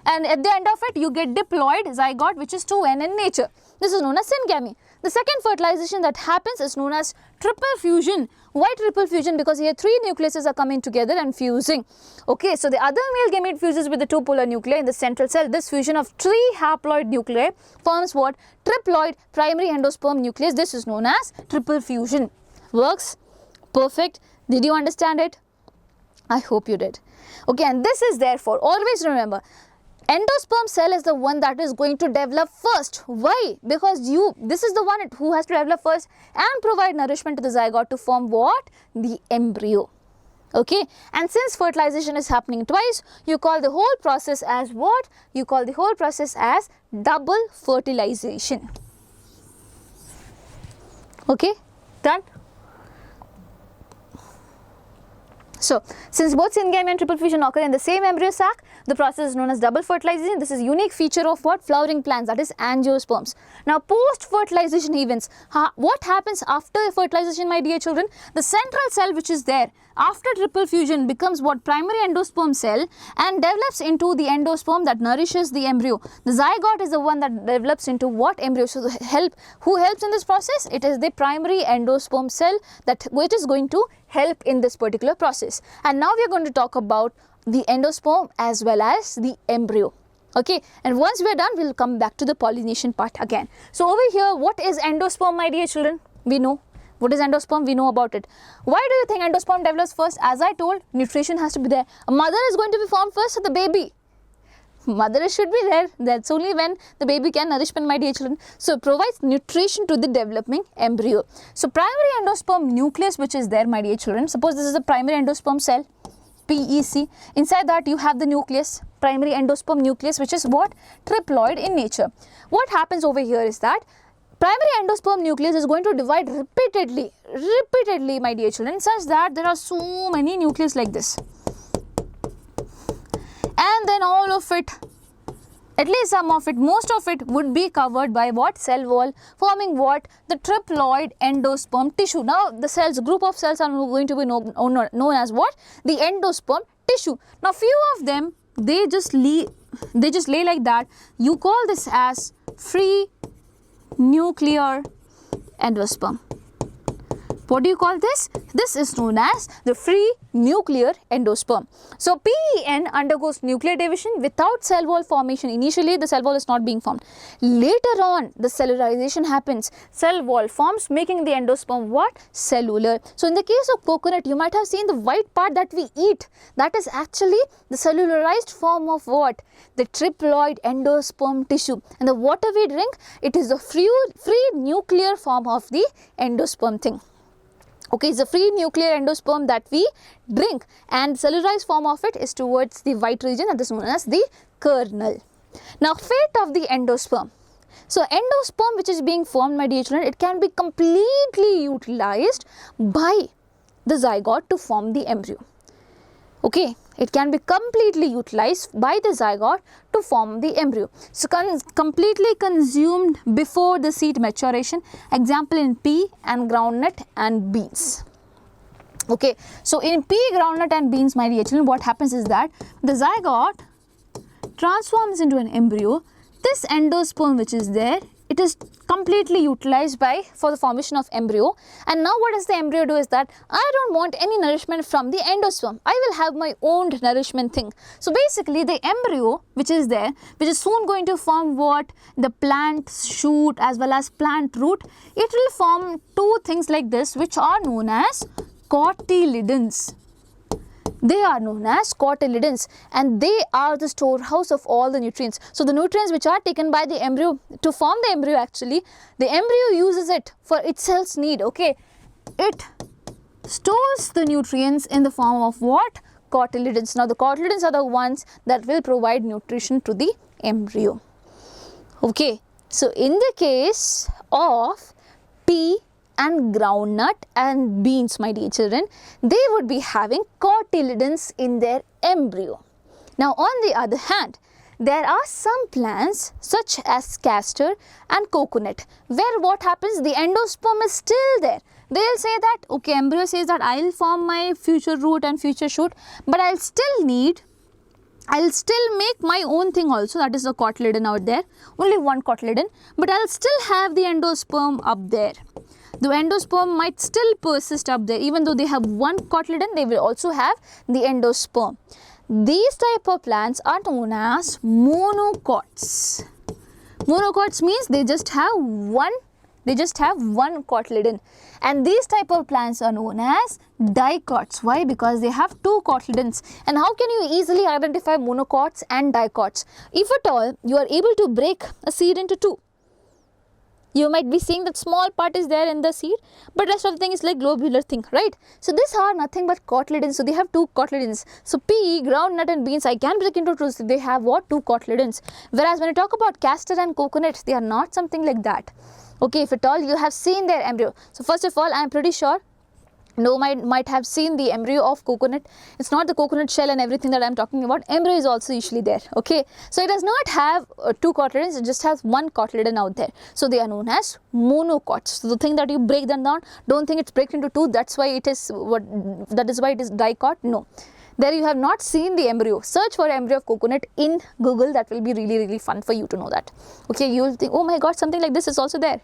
Speaker 1: And at the end of it, you get diploid zygote which is 2n in nature. This is known as syngamy. The second fertilization that happens is known as triple fusion. Why triple fusion? Because here 3 nucleuses are coming together and fusing. Okay, so the other male gamete fuses with the two polar nuclei in the central cell. This fusion of 3 haploid nuclei forms what? Triploid primary endosperm nucleus. This is known as triple fusion. Works? Perfect. Did you understand it? I hope you did. Okay, and this is therefore, always remember, endosperm cell is the one that is going to develop first. Why? Because this is the one who has to develop first and provide nourishment to the zygote to form what? The embryo. Okay, and since fertilization is happening twice, you call the whole process as what? You call the whole process as double fertilization. Okay, done? So, since both syngamy and triple fusion occur in the same embryo sac, the process is known as double fertilization. This is a unique feature of what? Flowering plants, that is angiosperms. Now, post-fertilization events, what happens after fertilization, my dear children? The central cell which is there after triple fusion becomes what? Primary endosperm cell and develops into the endosperm that nourishes the embryo. The zygote is the one that develops into what? Embryo. So, who helps in this process? It is the primary endosperm cell which is going to help in this particular process. And now we are going to talk about the endosperm as well as the embryo. Okay, and once we are done, we will come back to the pollination part again. So over here, what is endosperm, my dear children? We know. What is endosperm? We know about it. Why do you think endosperm develops first? As I told, nutrition has to be there. A mother is going to be formed first of the baby. Mother should be there. That's only when the baby can nourishment, my dear children. So it provides nutrition to the developing embryo. So primary endosperm nucleus which is there, my dear children. Suppose this is the primary endosperm cell, PEC. Inside that you have the nucleus, primary endosperm nucleus, which is what? Triploid in nature. What happens over here is that primary endosperm nucleus is going to divide repeatedly, my dear children, such that there are so many nucleus like this. And then all of it, at least some of it, most of it would be covered by what? Cell wall, forming what? The triploid endosperm tissue. Now the cells, group of cells are going to be known as what? The endosperm tissue. Now few of them, they just lay like that. You call this as free nuclear endosperm. What do you call this? This is known as the free nuclear endosperm. So PEN undergoes nuclear division without cell wall formation. Initially the cell wall is not being formed. Later on the cellularization happens. Cell wall forms, making the endosperm what? Cellular. So in the case of coconut, you might have seen the white part that we eat. That is actually the cellularized form of what? The triploid endosperm tissue. And the water we drink, it is the free nuclear form of the endosperm thing. Okay, it's a free nuclear endosperm that we drink, and cellularized form of it is towards the white region, that is known as the kernel. Now, fate of the endosperm. So, endosperm which is being formed, my dear children, it can be completely utilized by the zygote to form the embryo. Okay, it can be completely utilized by the zygote to form the embryo. So, completely consumed before the seed maturation, example in pea and groundnut and beans. Okay, so in pea, groundnut and beans, my dear children, what happens is that the zygote transforms into an embryo. This endosperm which is there, it is completely utilized for the formation of embryo. And now what does the embryo do is that I don't want any nourishment from the endosperm. I will have my own nourishment thing. So basically the embryo which is there, which is soon going to form what? The plant shoot as well as plant root. It will form two things like this, which are known as cotyledons. They are known as cotyledons, and they are the storehouse of all the nutrients. So the nutrients which are taken by the embryo to form the embryo, actually the embryo uses it for itself's need. Okay, it stores the nutrients in the form of what? Cotyledons. Now the cotyledons are the ones that will provide nutrition to the embryo. Okay, so in the case of pea and groundnut and beans, my dear children, they would be having cotyledons in their embryo. Now on the other hand, there are some plants such as castor and coconut, where what happens, the endosperm is still there. They'll say that, okay, embryo says that I'll form my future root and future shoot, but I'll still make my own thing also, that is the cotyledon out there, only one cotyledon, but I'll still have the endosperm up there. The endosperm might still persist up there, even though they have one cotyledon, they will also have the endosperm. These type of plants are known as monocots. Monocots means they just have one cotyledon, and these type of plants are known as dicots. Why? Because they have two cotyledons. And how can you easily identify monocots and dicots? If at all you are able to break a seed into two, you might be seeing that small part is there in the seed, but rest of the thing is like globular thing, right? So these are nothing but cotyledons. So they have two cotyledons. So pea, groundnut and beans, I can break into two. So they have what? Two cotyledons. Whereas when I talk about castor and coconut, they are not something like that. Okay, if at all you have seen their embryo. So first of all, I am pretty sure no might have seen the embryo of coconut. It's not the coconut shell and everything that I'm talking about. Embryo is also usually there. Okay, so it does not have two cotyledons, it just has one cotyledon out there. So they are known as monocots. So the thing that you break them down, don't think it's break into two, that's why it is that is why it is dicot. No, there you have not seen the embryo. Search for embryo of coconut in Google. That will be really fun for you to know that. Okay, you will think, oh my god, something like this is also there.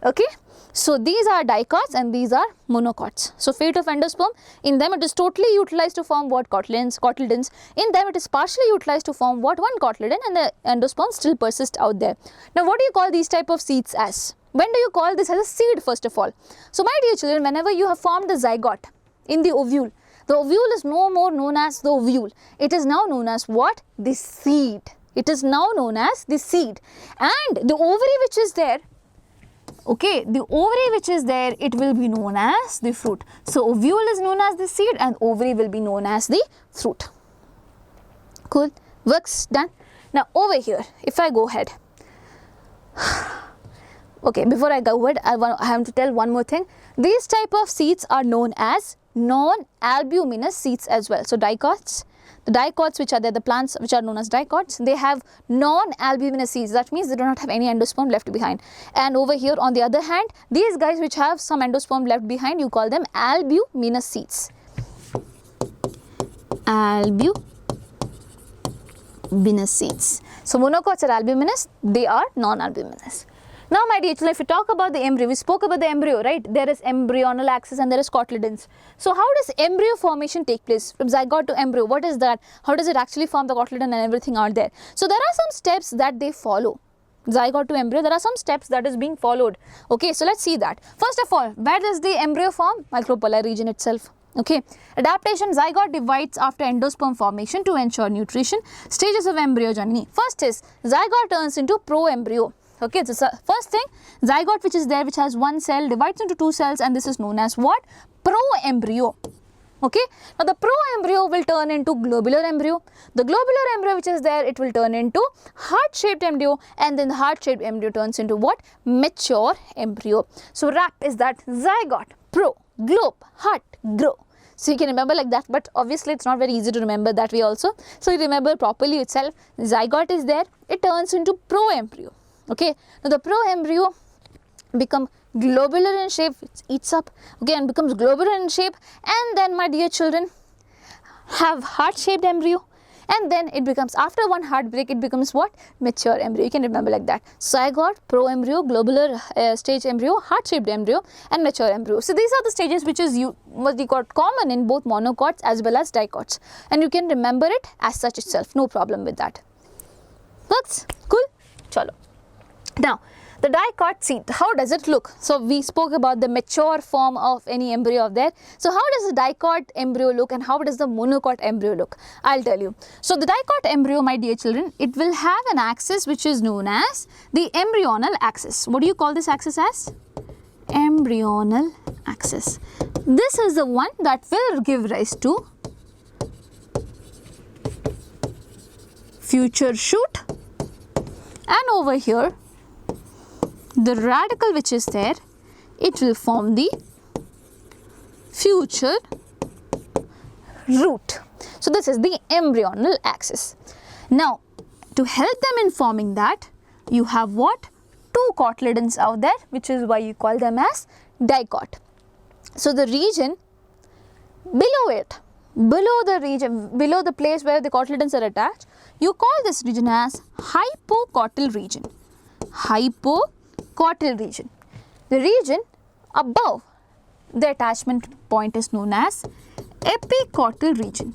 Speaker 1: Okay, so these are dicots and these are monocots. So fate of endosperm, in them it is totally utilized to form what? Cotyledons. In them it is partially utilized to form what? One cotyledon, and the endosperm still persists out there. Now what do you call these type of seeds as? When do you call this as a seed first of all? So my dear children, whenever you have formed the zygote in the ovule is no more known as the ovule. It is now known as what? The seed. It is now known as the seed. And the ovary which is there, okay, the ovary which is there, it will be known as the fruit. So ovule is known as the seed and ovary will be known as the fruit. Cool, works done. Now over here, if I go ahead, okay, before I go ahead, I have to tell one more thing. These type of seeds are known as non-albuminous seeds as well. So dicots, the dicots which are there, the plants which are known as dicots, they have non-albuminous seeds. That means they do not have any endosperm left behind. And over here on the other hand, these guys which have some endosperm left behind, you call them albuminous seeds. Albuminous seeds. So monocots are albuminous, they are non-albuminous. Now my dear children, if we talk about the embryo, we spoke about the embryo, right? There is embryonal axis and there is cotyledons. So how does embryo formation take place from zygote to embryo? What is that? How does it actually form the cotyledon and everything out there? So there are some steps that they follow. Zygote to embryo, there are some steps that is being followed. Okay, so let's see that. First of all, where does the embryo form? Micropolar region itself. Okay, adaptation, zygote divides after endosperm formation to ensure nutrition. Stages of embryo journey. First is zygote turns into proembryo. Okay, so first thing, zygote which is there, which has one cell, divides into two cells, and this is known as what? Pro-embryo. Okay, now the pro-embryo will turn into globular embryo. The globular embryo which is there, it will turn into heart-shaped embryo, and then the heart-shaped embryo turns into what? Mature embryo. So RAP is that zygote, pro, globe, heart, grow. So you can remember like that, but obviously it's not very easy to remember that way also. So you remember properly itself, zygote is there, it turns into pro-embryo. Okay, now the pro-embryo become globular in shape, it eats up, okay, and becomes globular in shape, and then my dear children have heart-shaped embryo, and then it becomes, after one heartbreak, it becomes what? Mature embryo. You can remember like that. Zygote, pro-embryo, globular stage embryo, heart-shaped embryo, and mature embryo. So these are the stages which is what we got common in both monocots as well as dicots, and you can remember it as such itself, no problem with that. Works? Cool? Chalo. Now, the dicot seed, how does it look? So we spoke about the mature form of any embryo of there. So how does the dicot embryo look, and how does the monocot embryo look? I'll tell you. So the dicot embryo, my dear children, it will have an axis which is known as the embryonal axis. What do you call this axis as? Embryonal axis. This is the one that will give rise to future shoot, and over here the radical which is there, it will form the future root. So this is the embryonal axis. Now, to help them in forming that, you have what? Two cotyledons out there, which is why you call them as dicot. So the region below it, below the place where the cotyledons are attached, you call this region as hypocotyl region. Hypocotyl region. The region above the attachment point is known as epicotyl region.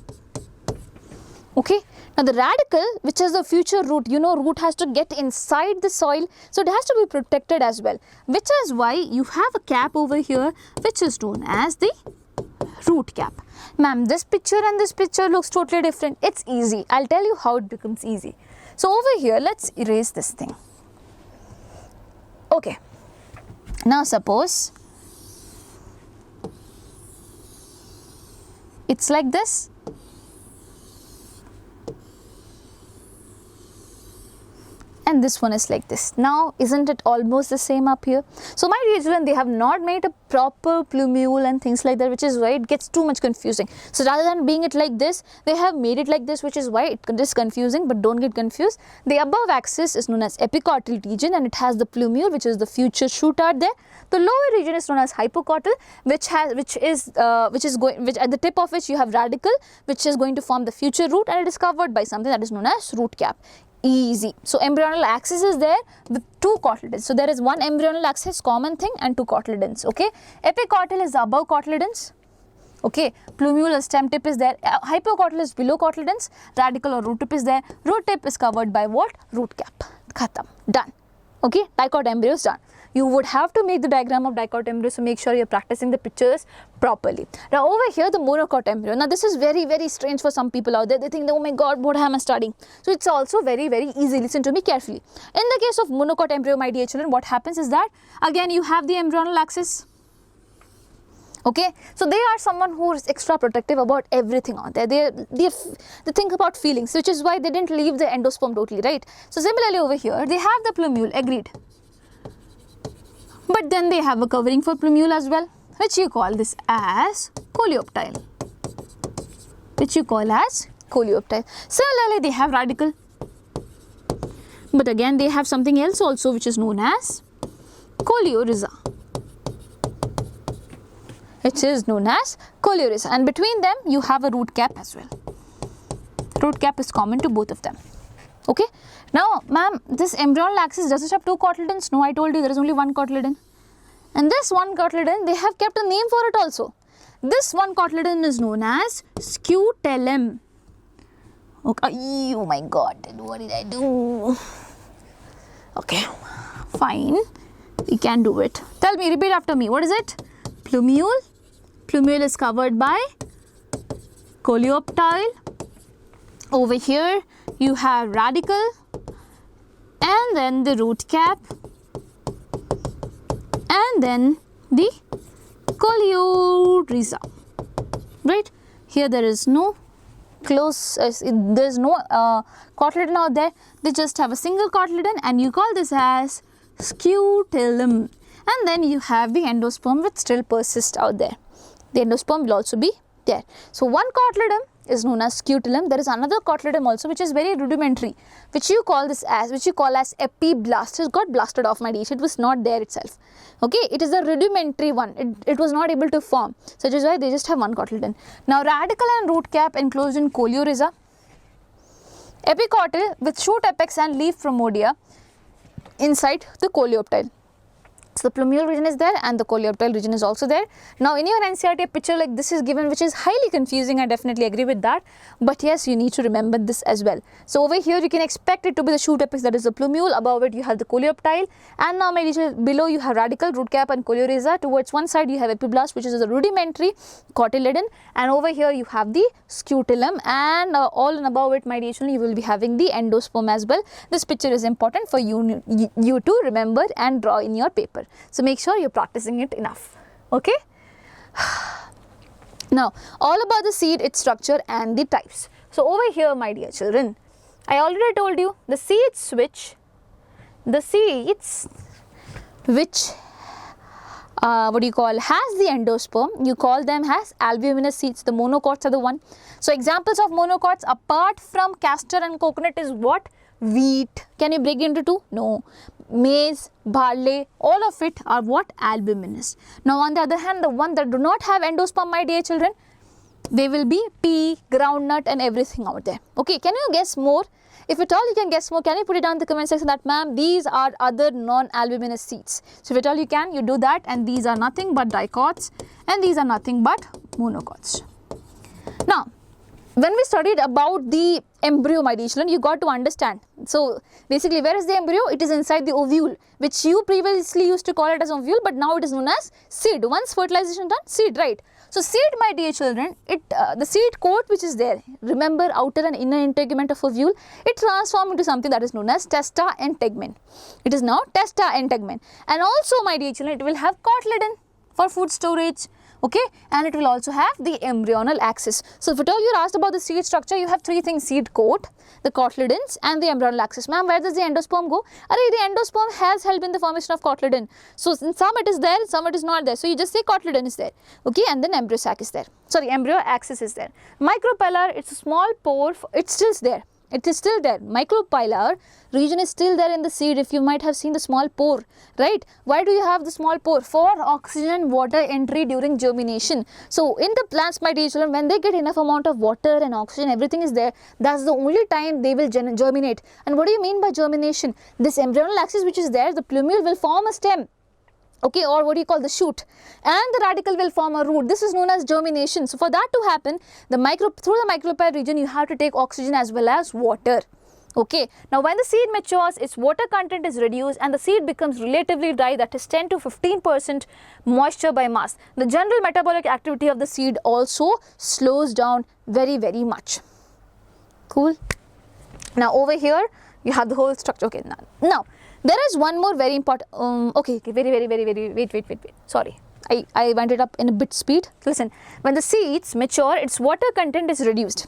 Speaker 1: Okay. Now the radical, which is the future root, you know root has to get inside the soil, so it has to be protected as well, which is why you have a cap over here which is known as the root cap. Ma'am, this picture and this picture looks totally different. It's easy. I'll tell you how it becomes easy. So over here, let's erase this thing. Okay. Now suppose it's like this. And this one is like this. Now, isn't it almost the same up here? So my dear children, they have not made a proper plumule and things like that, which is why it gets too much confusing. So rather than being it like this, they have made it like this, which is why it is confusing, but don't get confused. The above axis is known as epicotyl region, and it has the plumule, which is the future shoot out there. The lower region is known as hypocotyl, which at the tip of which you have radical, which is going to form the future root, and it is covered by something that is known as root cap. Easy. So embryonal axis is there with two cotyledons. So there is one embryonal axis, common thing, and two cotyledons. Okay. Epicotyl is above cotyledons. Okay. Plumule or stem tip is there. Hypocotyl is below cotyledons. Radical or root tip is there. Root tip is covered by what? Root cap. Khatam. Done. Okay. Dicot embryo is done. You would have to make the diagram of dicot embryo, so make sure you're practicing the pictures properly. Now over here, the monocot embryo. Now this is very, very strange for some people out there. They think, oh my god, what am I studying? So it's also very, very easy. Listen to me carefully. In the case of monocot embryo, my dear children, what happens is that, again, you have the embryonal axis. Okay, so they are someone who is extra protective about everything on there. They think about feelings, which is why they didn't leave the endosperm totally, right? So similarly over here, they have the plumule, agreed. But then they have a covering for plumule as well, which you call this as coleoptile. Similarly, they have radical. But again, they have something else also, which is known as coleorhiza. And between them, you have a root cap as well. Root cap is common to both of them. Okay. Now, ma'am, this embryonal axis, does it have two cotyledons? No, I told you there is only one cotyledon. And this one cotyledon, they have kept a name for it also. This one cotyledon is known as scutellum. Okay. Oh my god, what did I do? Okay, fine. We can do it. Tell me, repeat after me. What is it? Plumule. Plumule is covered by coleoptile. Over here, you have radical, and then the root cap, and then the coleorhiza, right? Here there is no there is no cotyledon out there. They just have a single cotyledon, and you call this as scutellum. And then you have the endosperm which still persists out there. The endosperm will also be there. So one cotyledon is known as scutellum. There is another cotyledon also which is very rudimentary, which you call as epiblast. It got blasted off, my dear. It was not there itself. Okay, it is a rudimentary one. It was not able to form. So that is why they just have one cotyledon. Now radicle and root cap enclosed in coleorhiza. Epicotyl with shoot apex and leaf promodia inside the coleoptile. So the plumule region is there and the coleoptile region is also there. Now in your NCERT picture like this is given, which is highly confusing. I definitely agree with that, but yes, you need to remember this as well. So over here you can expect it to be the shoot apex, that is the plumule. Above it you have the coleoptile, and now below you have radicle, root cap and coleorhiza. Towards one side you have epiblast, which is a rudimentary cotyledon, and over here you have the scutellum, and all and above it, my dear children, you will be having the endosperm as well. This picture is important for you to remember and draw in your paper. So make sure you're practicing it enough. Okay. Now all about the seed, its structure and the types. So over here, my dear children, I already told you the seeds which has the endosperm, you call them as albuminous seeds. The monocots are the one. So examples of monocots apart from castor and coconut is what? Wheat. Can you break it into two? No. Maize, barley, all of it are what? Albuminous. Now on the other hand, the one that do not have endosperm, my dear children, they will be pea, groundnut and everything out there. Okay, can you guess more? If at all you can guess more, can you put it down in the comment section that ma'am, these are other non-albuminous seeds. So if at all you can, you do that, and these are nothing but dicots and these are nothing but monocots. Now when we studied about the embryo, my dear children, you got to understand. So basically, where is the embryo? It is inside the ovule, which you previously used to call it as ovule, but now it is known as seed. Once fertilization done, seed, right? So seed, my dear children, the seed coat which is there, remember outer and inner integument of ovule, it transforms into something that is known as testa and tegmen. It is now testa and tegmen. And also, my dear children, it will have cotyledon for food storage. Okay, and it will also have the embryonal axis. So if at all you're asked about the seed structure, you have three things: seed coat, the cotyledons and the embryonal axis. Ma'am, where does the endosperm go? The endosperm has helped in the formation of cotyledon. So in some it is there, in some it is not there. So you just say cotyledon is there. Okay, and then embryo sac is there. Sorry, embryo axis is there. Micropylar, it's a small pore, it's still there. It is still there. Micropylar region is still there in the seed. If you might have seen the small pore, right? Why do you have the small pore? For oxygen and water entry during germination. So in the plants, my dear children, when they get enough amount of water and oxygen, everything is there, that's the only time they will germinate. And what do you mean by germination? This embryonal axis which is there, the plumule will form a stem. Okay, or what do you call the shoot, and the radicle will form a root. This is known as germination. So for that to happen, through the micropylar region, you have to take oxygen as well as water. Okay, now when the seed matures, its water content is reduced and the seed becomes relatively dry, that is 10 to 15% moisture by mass. The general metabolic activity of the seed also slows down very, very much. Cool. Now over here, you have the whole structure. Okay, now there is one more very important, wait, sorry, I went it up in a bit speed. Listen, when the seeds mature, its water content is reduced.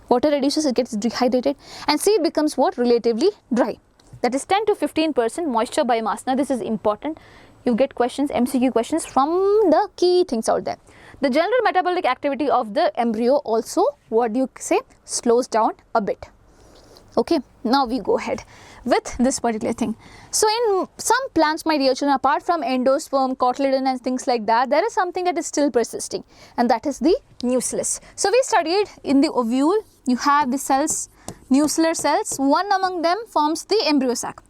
Speaker 1: Water reduces, it gets dehydrated, and seed becomes what? Relatively dry. That is 10 to 15% moisture by mass. Now this is important. You get questions, MCQ questions from the key things out there. The general metabolic activity of the embryo also, what do you say? Slows down a bit. Okay, now we go ahead with this particular thing. So in some plants, my dear children, apart from endosperm, cotyledon and things like that, there is something that is still persisting, and that is the nucleus. So we studied in the ovule, you have the cells, nuclear cells. One among them forms the embryo sac.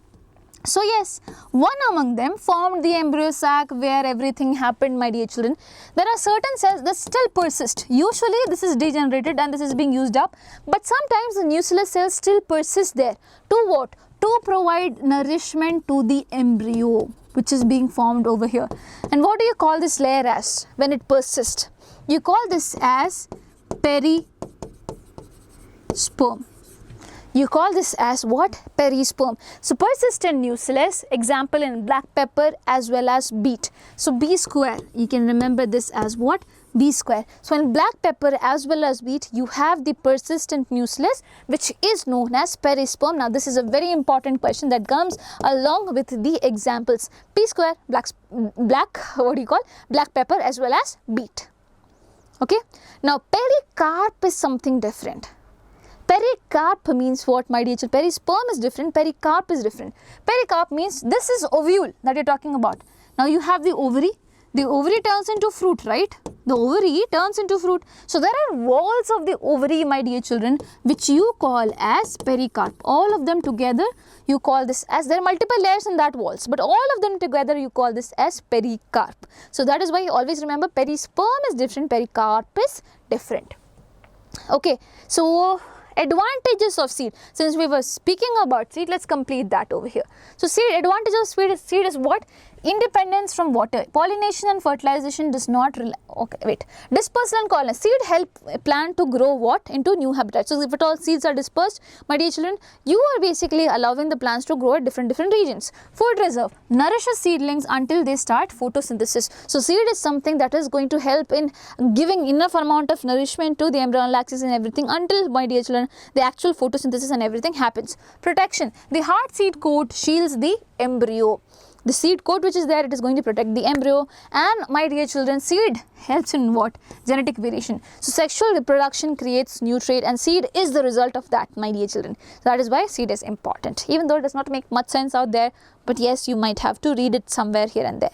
Speaker 1: So yes, one among them formed the embryo sac where everything happened, my dear children. There are certain cells that still persist. Usually this is degenerated and this is being used up, but sometimes the nucleus cells still persist there. To what? To provide nourishment to the embryo which is being formed over here. And what do you call this layer as when it persists? You call this as perisperm. You call this as what? Perisperm. So persistent nucleus, example in black pepper as well as beet. So B square, you can remember this as what? B square. So in black pepper as well as beet, you have the persistent nucleus which is known as perisperm. Now this is a very important question that comes along with the examples. P square, black pepper as well as beet. Okay. Now pericarp is something different. Pericarp means what, my dear children? Perisperm is different, pericarp is different. Pericarp means this is ovule that you're talking about. Now you have the ovary turns into fruit, right? The ovary turns into fruit. So there are walls of the ovary, my dear children, which you call as pericarp. All of them together, you call this as, there are multiple layers in that walls, but all of them together you call this as pericarp. So that is why you always remember perisperm is different, pericarp is different. Okay, so advantages of seed. Since we were speaking about seed, let's complete that over here. So seed, advantage of seed is what? Independence from water. Pollination and fertilization does not dispersal and colony. Seed help a plant to grow what? Into new habitats. So if at all seeds are dispersed, my dear children, you are basically allowing the plants to grow at different regions. Food reserve. Nourishes seedlings until they start photosynthesis. So seed is something that is going to help in giving enough amount of nourishment to the embryonal axis and everything until, my dear children, the actual photosynthesis and everything happens. Protection. The hard seed coat shields the embryo. The seed coat which is there, it is going to protect the embryo. And my dear children, seed helps in what? Genetic variation. So sexual reproduction creates new trait, and seed is the result of that, my dear children. So that is why seed is important. Even though it does not make much sense out there, but yes, you might have to read it somewhere here and there.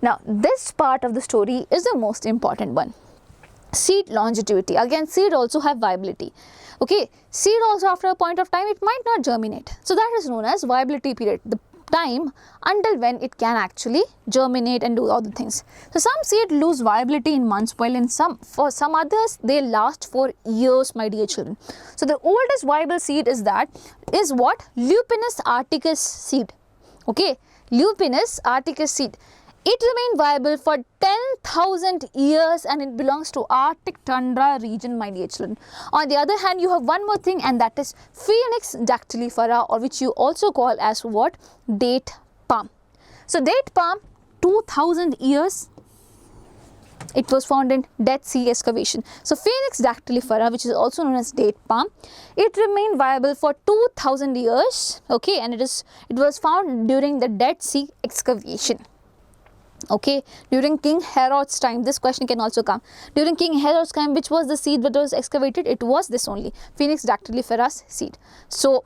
Speaker 1: Now this part of the story is the most important one. Seed longevity. Again, seed also have viability. Okay, seed also after a point of time it might not germinate. So that is known as viability period. The time until when it can actually germinate and do all the things. So some seed lose viability in months, while in for some others they last for years, my dear children. So the oldest viable seed is what? Lupinus articus seed. Okay, Lupinus articus seed. It remained viable for 10,000 years and it belongs to Arctic tundra region, my dear children. On the other hand, you have one more thing, and that is Phoenix dactylifera, or which you also call as what? Date palm. So date palm, 2,000 years, it was found in Dead Sea excavation. So Phoenix dactylifera, which is also known as date palm, it remained viable for 2,000 years, okay, and it was found during the Dead Sea excavation. Okay, during King Herod's time, this question can also come. During King Herod's time, which was the seed that was excavated? It was this only, Phoenix dactylifera's seed. So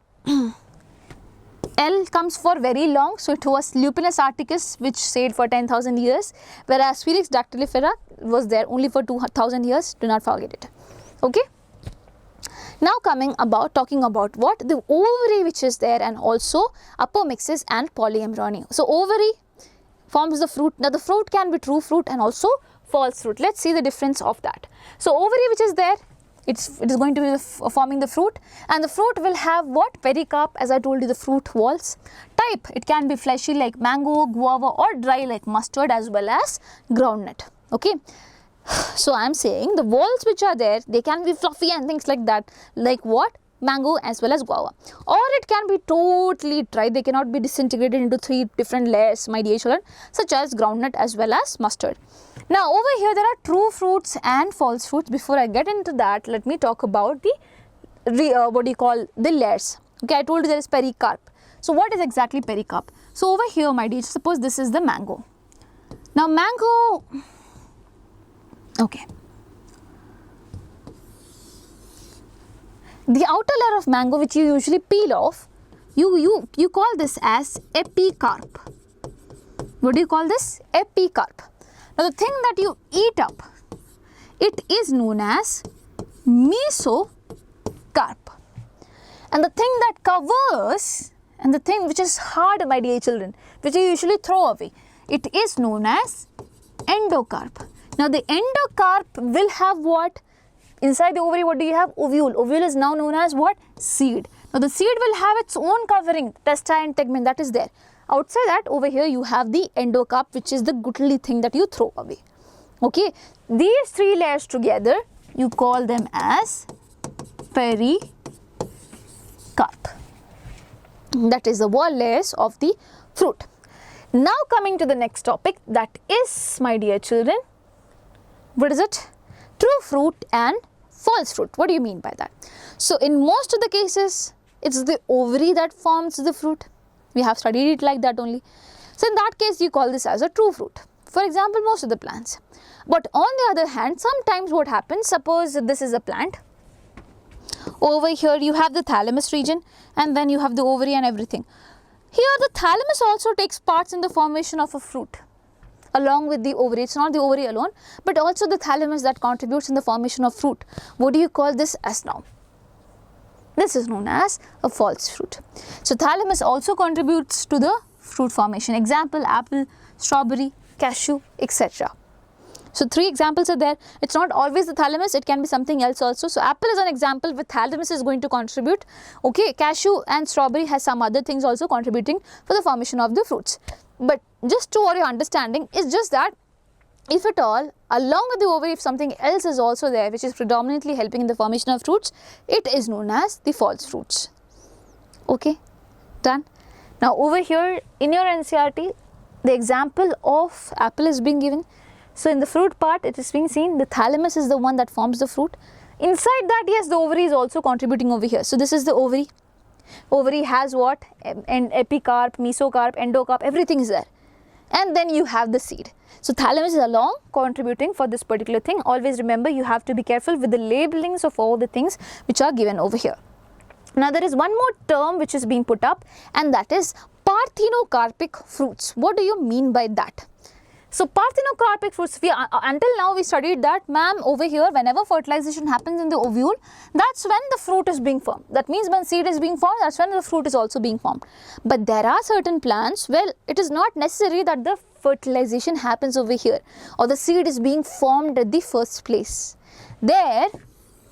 Speaker 1: L comes for very long, so it was Lupinus articus which stayed for 10,000 years, whereas Phoenix dactylifera was there only for 2,000 years. Do not forget it. Okay. Now talking about what? The ovary which is there, and also apomixis and polyembryony. So ovary forms the fruit. Now the fruit can be true fruit and also false fruit. Let's see the difference of that. So ovary which is there, it is going to be forming the fruit, and the fruit will have what? Pericarp, as I told you, the fruit walls. Type, it can be fleshy like mango, guava, or dry like mustard as well as groundnut. Okay. So I am saying the walls which are there, they can be fluffy and things like that, like what? Mango as well as guava, or it can be totally dry. They cannot be disintegrated into 3 different layers, my dear children, such as groundnut as well as mustard. Now over here there are true fruits and false fruits. Before I get into that, let me talk about the the layers. Okay, I told you there is pericarp. So what is exactly pericarp? So over here, my dear, suppose this is the mango. Now mango, okay, the outer layer of mango which you usually peel off, you call this as epicarp. What do you call this? Epicarp. Now the thing that you eat up, it is known as mesocarp. And the thing that covers, and the thing which is hard, my dear children, which you usually throw away, it is known as endocarp. Now the endocarp will have what? Inside the ovary, what do you have? Ovule. Ovule is now known as what? Seed. Now the seed will have its own covering, testa and tegmen, that is there. Outside that, over here you have the endocarp, which is the goodly thing that you throw away. Okay, these 3 layers together, you call them as pericarp. carp. That is the wall layers of the fruit. Now coming to the next topic, that is, my dear children, what is it? True fruit and false fruit. What do you mean by that? So in most of the cases, it's the ovary that forms the fruit. We have studied it like that only. So in that case, you call this as a true fruit. For example, most of the plants. But on the other hand, sometimes what happens, suppose this is a plant. Over here you have the thalamus region, and then you have the ovary and everything. Here the thalamus also takes parts in the formation of a fruit along with the ovary. It's not the ovary alone, but also the thalamus that contributes in the formation of fruit. What do you call this as now? This is known as a false fruit. So thalamus also contributes to the fruit formation. Example, apple, strawberry, cashew, etc. So 3 examples are there. It's not always the thalamus, it can be something else also. So apple is an example where thalamus is going to contribute. Okay, cashew and strawberry has some other things also contributing for the formation of the fruits. But just to your understanding, it's just that if at all, along with the ovary, if something else is also there which is predominantly helping in the formation of fruits, it is known as the false fruits. Okay, done. Now over here in your NCERT, the example of apple is being given. So in the fruit part, it is being seen the thalamus is the one that forms the fruit. Inside that, yes, the ovary is also contributing over here. So this is the ovary. Ovary has what? And epicarp, mesocarp, endocarp, everything is there. And then you have the seed. So thalamus is along contributing for this particular thing. Always remember, you have to be careful with the labelings of all the things which are given over here. Now there is one more term which is being put up, and that is parthenocarpic fruits. What do you mean by that? So parthenocarpic fruits, until now we studied that, ma'am, over here whenever fertilization happens in the ovule, that's when the fruit is being formed. That means when seed is being formed, that's when the fruit is also being formed. But there are certain plants where it is not necessary that the fertilization happens over here or the seed is being formed at the first place. There,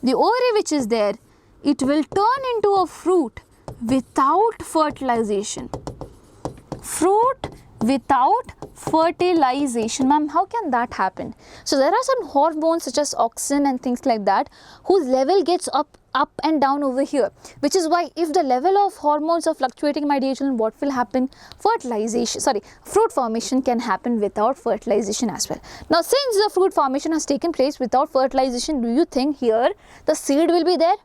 Speaker 1: the ovary which is there, it will turn into a fruit without fertilization. Fruit without fertilization. Ma'am, how can that happen? So there are some hormones such as auxin and things like that whose level gets up and down over here, which is why if the level of hormones are fluctuating, my dear children, what will happen? Fruit formation can happen without fertilization as well. Now since the fruit formation has taken place without fertilization, do you think here the seed will be there?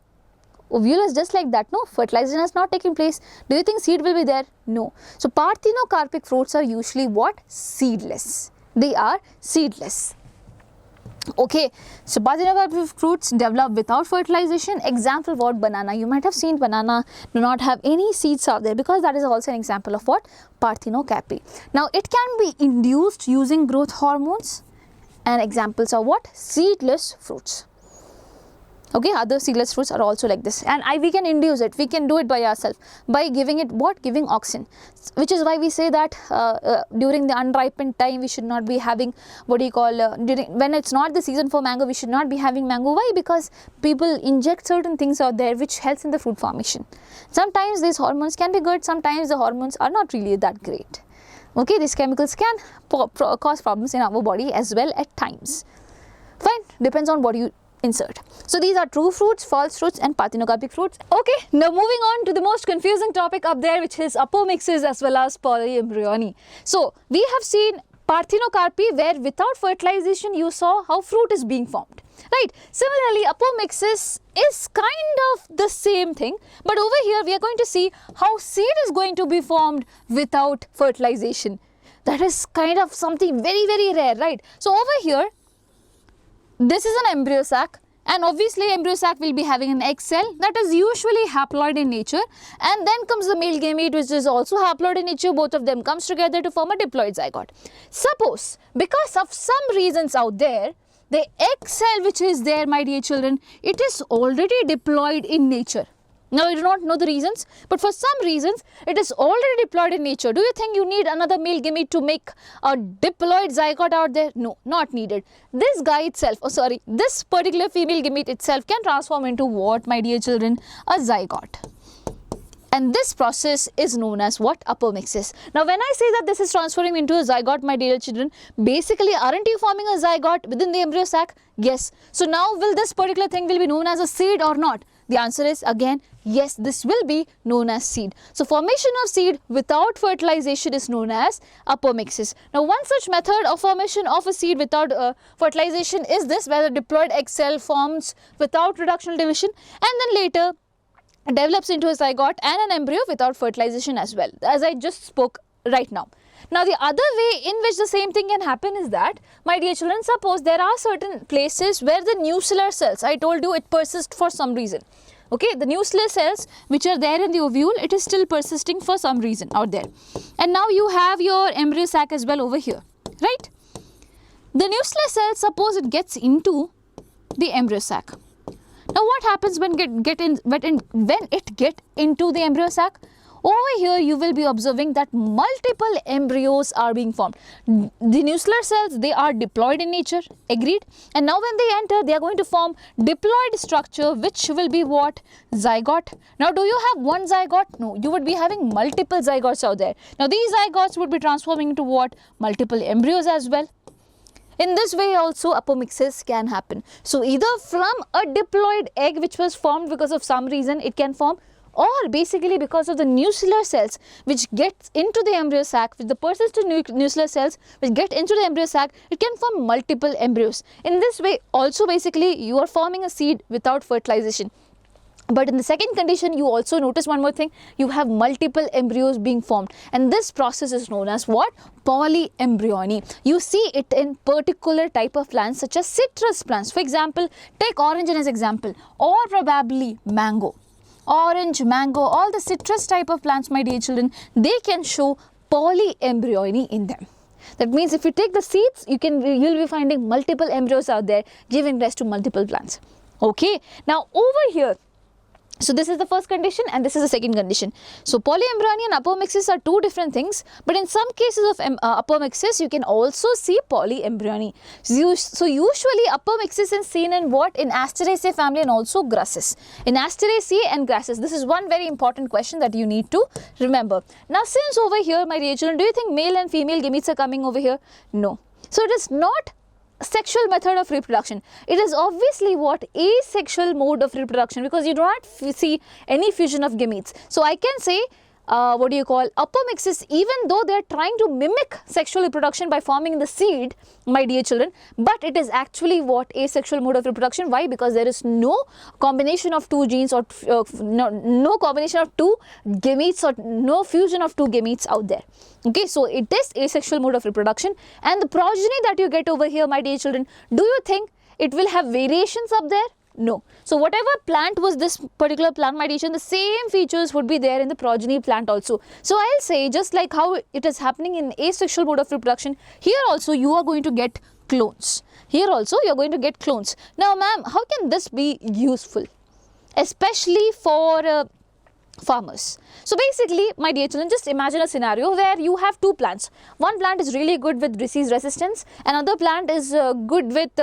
Speaker 1: Ovule is just like that, no? Fertilization has not taken place. Do you think seed will be there? No. So parthenocarpic fruits are usually what? Seedless. They are seedless. Okay, so parthenocarpic fruits develop without fertilization. Example, what? Banana. You might have seen banana do not have any seeds out there, because that is also an example of what? Parthenocarpy. Now it can be induced using growth hormones, and examples are what? Seedless fruits. Okay, other seedless fruits are also like this, and we can induce it. We can do it by ourselves by giving it what? Giving auxin, which is why we say that during the unripened time we should not be having when it's not the season for mango, we should not be having mango. Why? Because people inject certain things out there which helps in the fruit formation. Sometimes these hormones can be good, sometimes the hormones are not really that great. Okay, these chemicals can cause problems in our body as well at times. Fine, depends on what you insert. So these are true fruits, false fruits and parthenocarpic fruits. Okay, now moving on to the most confusing topic up there, which is apomixes as well as polyembryony. So we have seen parthenocarpy where without fertilization you saw how fruit is being formed, right? Similarly, apomixis is kind of the same thing, but over here we are going to see how seed is going to be formed without fertilization. That is kind of something very, very rare, right? So over here, this is an embryo sac, and obviously embryo sac will be having an egg cell that is usually haploid in nature, and then comes the male gamete which is also haploid in nature. Both of them comes together to form a diploid zygote. Suppose because of some reasons out there, the egg cell which is there, my dear children, it is already diploid in nature. Now I do not know the reasons, but for some reasons it is already diploid in nature. Do you think you need another male gamete to make a diploid zygote out there? No, not needed. This guy itself, this particular female gamete itself can transform into what, my dear children? A zygote. And this process is known as what? Apomixis. Now when I say that this is transforming into a zygote, my dear children, basically aren't you forming a zygote within the embryo sac? Yes. So now will this particular thing will be known as a seed or not? The answer is again yes, this will be known as seed. So formation of seed without fertilization is known as apomixis. Now one such method of formation of a seed without fertilization is this, where the diploid egg cell forms without reductional division and then later develops into a zygote and an embryo without fertilization as well, as I just spoke right now. Now the other way in which the same thing can happen is that, my dear children, suppose there are certain places where the nuclear cells, I told you it persists for some reason. Okay, the nuclear cells which are there in the ovule, it is still persisting for some reason out there. And now you have your embryo sac as well over here, right? The nuclear cell, suppose it gets into the embryo sac. Now what happens when it get into the embryo sac? Over here you will be observing that multiple embryos are being formed. The nuclear cells, they are diploid in nature, agreed? And now when they enter, they are going to form diploid structure, which will be what? Zygote. Now do you have one zygote? No, you would be having multiple zygotes out there. Now these zygotes would be transforming into what? Multiple embryos as well. In this way also apomixis can happen. So either from a diploid egg which was formed because of some reason it can form, or basically because of the nuclear cells which gets into the embryo sac, with the persistent nuclear cells which get into the embryo sac, it can form multiple embryos. In this way also basically you are forming a seed without fertilization. But in the second condition, you also notice one more thing, you have multiple embryos being formed, and this process is known as what? Polyembryony. You see it in particular type of plants such as citrus plants. For example, take orange as example, or probably mango. Orange, mango, all the citrus type of plants, my dear children, they can show polyembryony in them. That means if you take the seeds, you'll be finding multiple embryos out there giving rise to multiple plants. Okay, now over here, so this is the first condition and this is the second condition. So polyembryony and apomixis are two different things, but in some cases of apomixis you can also see polyembryony. So usually apomixis is seen in what? In Asteraceae family and also grasses. In Asteraceae and grasses, this is one very important question that you need to remember. Now since over here, my dear children, do you think male and female gametes are coming over here? No. So it is not sexual method of reproduction. It is obviously what? Asexual mode of reproduction, because you do not see any fusion of gametes. So I can say apomixis, even though they are trying to mimic sexual reproduction by forming the seed, my dear children, but it is actually what? Asexual mode of reproduction. Why? Because there is no combination of two genes or no combination of two gametes or no fusion of two gametes out there. Okay, so it is asexual mode of reproduction, and the progeny that you get over here, my dear children, do you think it will have variations up there? No. So whatever plant was this particular plant, my dear children, the same features would be there in the progeny plant also. So I'll say, just like how it is happening in asexual mode of reproduction, here also you are going to get clones. Here also you are going to get clones. Now ma'am, how can this be useful? Especially for farmers. So basically, my dear children, just imagine a scenario where you have two plants. One plant is really good with disease resistance, another plant is good with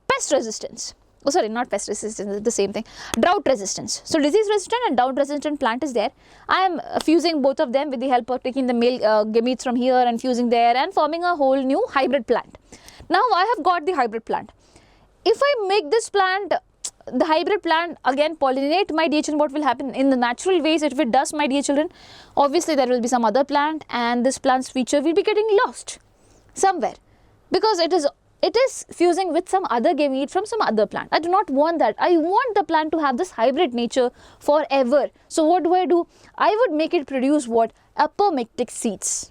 Speaker 1: pest resistance. Oh sorry, not pest resistance, it's the same thing. Drought resistance. So disease resistant and drought resistant plant is there. I am fusing both of them with the help of taking the male gametes from here and fusing there and forming a whole new hybrid plant. Now I have got the hybrid plant. If I make this plant, the hybrid plant again pollinate, my dear children, what will happen in the natural ways? If it does, my dear children, obviously there will be some other plant and this plant's feature will be getting lost somewhere, because it is fusing with some other gamete from some other plant. I do not want that. I want the plant to have this hybrid nature forever. So what do? I would make it produce what? Apomictic seeds.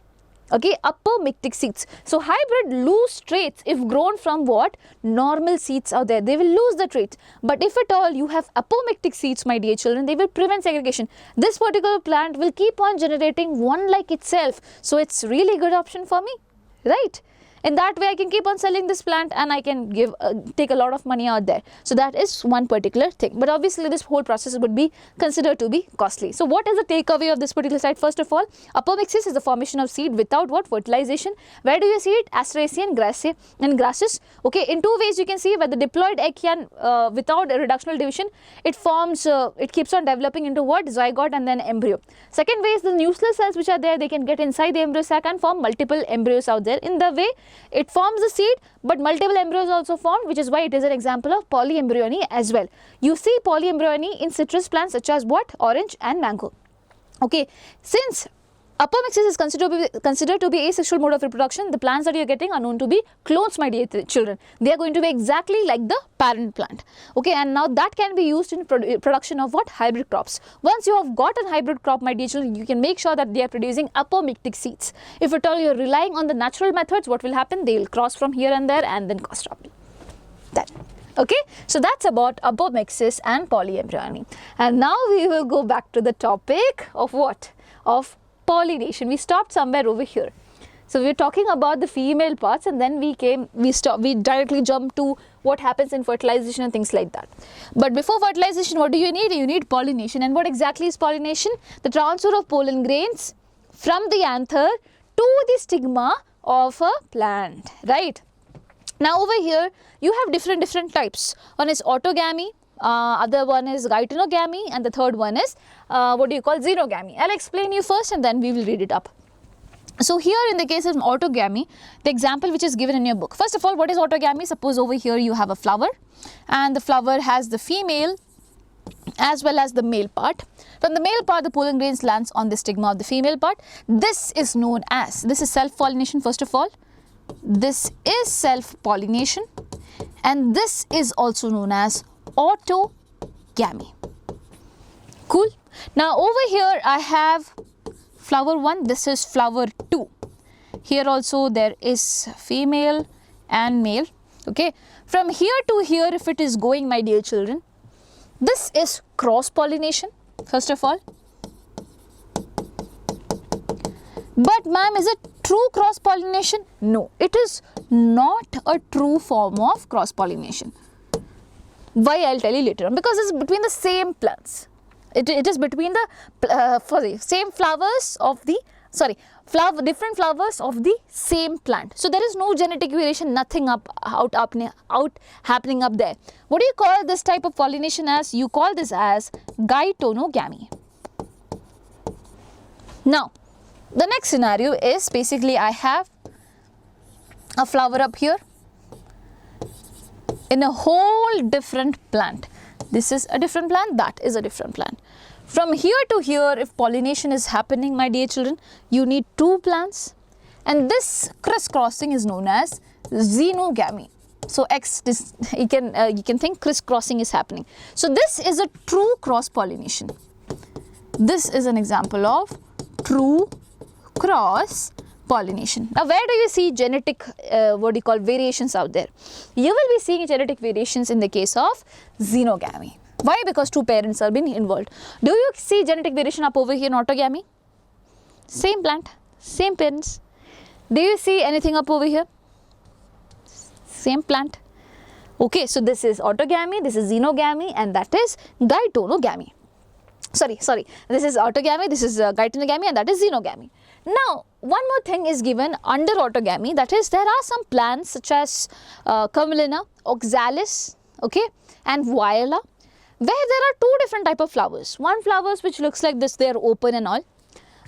Speaker 1: Okay, apomictic seeds. So hybrid lose traits if grown from what? Normal seeds out there. They will lose the traits. But if at all you have apomictic seeds, my dear children, they will prevent segregation. This particular plant will keep on generating one like itself. So it's really good option for me, right? In that way I can keep on selling this plant and I can take a lot of money out there. So that is one particular thing. But obviously this whole process would be considered to be costly. So what is the takeaway of this particular slide? First of all, apomixis is the formation of seed without what? Fertilization. Where do you see it? Asteraceae and grasses. Okay, in two ways you can see where the diploid egg can, without a reductional division, it forms, it keeps on developing into what? Zygote and then embryo. Second way is the nuclear cells which are there, they can get inside the embryo sac and form multiple embryos out there. In the way It forms the seed, but multiple embryos also formed, which is why it is an example of polyembryony as well. You see polyembryony in citrus plants such as what? Orange and mango. Okay, since apomixis is considered to be asexual mode of reproduction, the plants that you are getting are known to be clones, my dear children. They are going to be exactly like the parent plant. Okay, and now that can be used in production of what? Hybrid crops. Once you have got a hybrid crop, my dear children, you can make sure that they are producing apomictic seeds. If at all you are relying on the natural methods, what will happen? They will cross from here and there and then cause trouble. That. Okay, so that's about apomixis and polyembryony. And now we will go back to the topic of what? Of pollination. We stopped somewhere over here. So we were talking about the female parts, and then we directly jumped to what happens in fertilization and things like that. But before fertilization, what do you need? You need pollination. And what exactly is pollination? The transfer of pollen grains from the anther to the stigma of a plant, right? Now over here you have different types. One is autogamy, other one is gytonogamy, and the third one is xenogamy. I'll explain you first and then we will read it up. So here in the case of autogamy, the example which is given in your book. First of all, what is autogamy? Suppose over here you have a flower and the flower has the female as well as the male part. From the male part, the pollen grains lands on the stigma of the female part. This is known as, this is self-pollination first of all. This is self-pollination, and this is also known as autogamy. Cool. Now over here I have flower 1, this is flower 2. Here also there is female and male. Okay. From here to here, if it is going, my dear children, this is cross-pollination first of all. But ma'am, is it true cross-pollination? No, it is not a true form of cross-pollination. Why? I'll tell you later on. Because it's between the same plants. It is between the same flowers of the, different flowers of the same plant. So there is no genetic variation, nothing out happening up there. What do you call this type of pollination as? You call this as gytonogamy. Now, the next scenario is basically I have a flower up here in a whole different plant. This is a different plant, that is a different plant. From here to here, if pollination is happening, my dear children, you need two plants, and this crisscrossing is known as xenogamy. So you can think crisscrossing is happening. So this is a true cross pollination. This is an example of true cross pollination. Now where do you see genetic variations out there? You will be seeing genetic variations in the case of xenogamy. Why? Because two parents are being involved. Do you see genetic variation up over here in autogamy? Same plant, same parents. Do you see anything up over here? Same plant. Okay, so this is autogamy, this is xenogamy, and that is gytonogamy. Sorry, this is autogamy, this is gytonogamy, and that is xenogamy. Now, one more thing is given under autogamy, that is there are some plants such as Camelina, Oxalis, okay, and Viola, where there are two different type of flowers. One flowers which looks like this, they are open and all,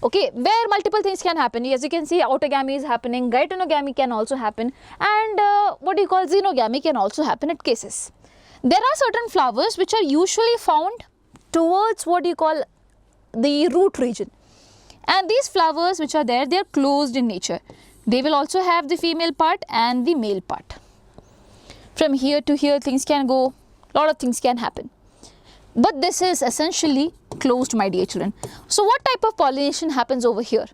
Speaker 1: okay, where multiple things can happen. As you can see, autogamy is happening, gytonogamy can also happen, and xenogamy can also happen at cases. There are certain flowers which are usually found towards the root region. And these flowers which are there, they are closed in nature. They will also have the female part and the male part. From here to here, things can go, lot of things can happen. But this is essentially closed, my dear children. So what type of pollination happens over here?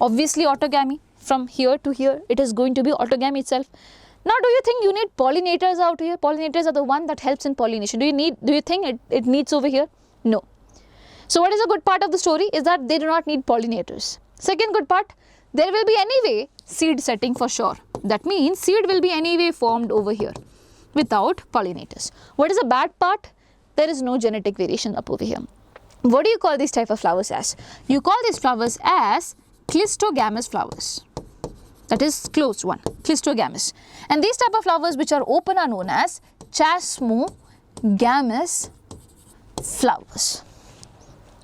Speaker 1: Obviously autogamy. From here to here, it is going to be autogamy itself. Now, do you think you need pollinators out here? Pollinators are the one that helps in pollination. Do you think it needs over here? No. So what is a good part of the story is that they do not need pollinators. Second good part, there will be anyway seed setting for sure. That means seed will be anyway formed over here without pollinators. What is a bad part? There is no genetic variation up over here. What do you call these type of flowers as? You call these flowers as clistogamous flowers. That is closed one, clistogamous. And these type of flowers which are open are known as chasmogamous flowers.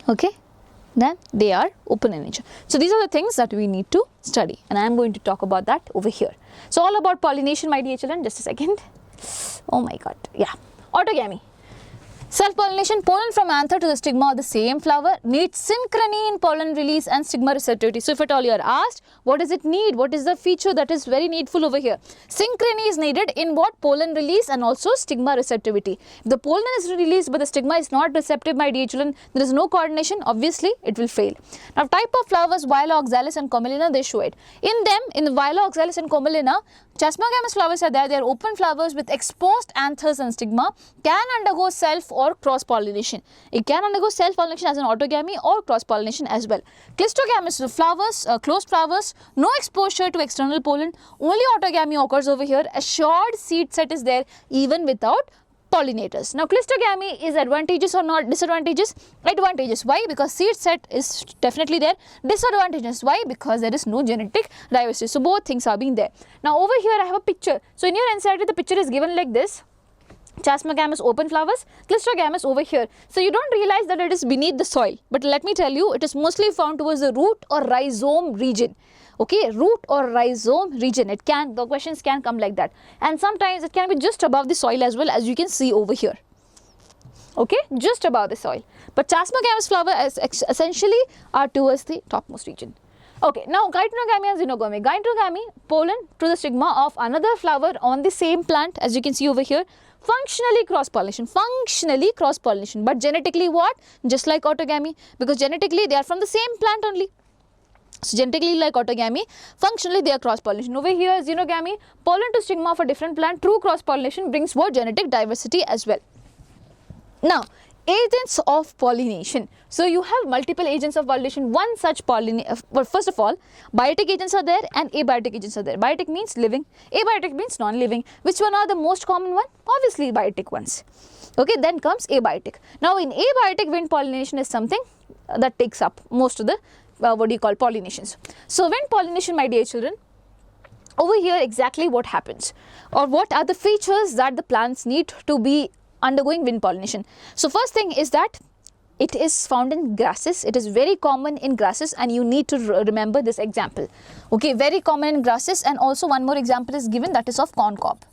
Speaker 1: Okay, then they are open in nature. So these are the things that we need to study, and I am going to talk about that over here. So all about pollination, my dear children. Just a second. Oh my god, yeah. Autogamy. Self-pollination, pollen from anther to the stigma of the same flower needs synchrony in pollen release and stigma receptivity. So if at all you are asked, what does it need? What is the feature that is very needful over here? Synchrony is needed in what? Pollen release and also stigma receptivity. If the pollen is released but the stigma is not receptive, my dear children, there is no coordination, obviously it will fail. Now type of flowers, Viola, Oxalis and Commelina, they show it. In them, in the Viola, Oxalis and Commelina, Chasmogamous flowers are there. They are open flowers with exposed anthers and stigma, can undergo self or cross-pollination. It can undergo self-pollination as an autogamy or cross-pollination as well. Clistogamous flowers, closed flowers, no exposure to external pollen, only autogamy occurs over here. Assured seed set is there even without pollinators. Now clistogamy is advantageous or not disadvantageous? Advantageous. Why? Because seed set is definitely there. Disadvantageous. Why? Because there is no genetic diversity. So both things are being there. Now over here I have a picture. So in your NCERT the picture is given like this. Chasmogamous open flowers, clistogamous over here. So you don't realize that it is beneath the soil, but let me tell you, it is mostly found towards the root or rhizome region. Okay, root or rhizome region. It can, the questions can come like that, and sometimes it can be just above the soil as well, as you can see over here. Okay, just above the soil. But chasmogamous flowers essentially are towards the topmost region. Okay, now gynetrogamy and xenogamy. Gynetrogamy, pollen to the stigma of another flower on the same plant, as you can see over here. Functionally cross-pollination, but genetically what? Just like autogamy, because genetically they are from the same plant only. So genetically like autogamy, functionally they are cross-pollination. Over here xenogamy, pollen to stigma of a different plant, true cross-pollination brings what? Genetic diversity as well. Now agents of pollination. So you have multiple agents of pollination. One such pollination, well, first of all, biotic agents are there and abiotic agents are there. Biotic means living, abiotic means non-living. Which one are the most common one? Obviously biotic ones. Okay, then comes abiotic. Now in abiotic, wind pollination is something that takes up most of the pollinations. So wind pollination, my dear children, over here exactly what happens, or what are the features that the plants need to be undergoing wind pollination. So first thing is that it is found in grasses. It is very common in grasses, and you need to remember this example. Okay, very common in grasses, and also one more example is given, that is of corn cob.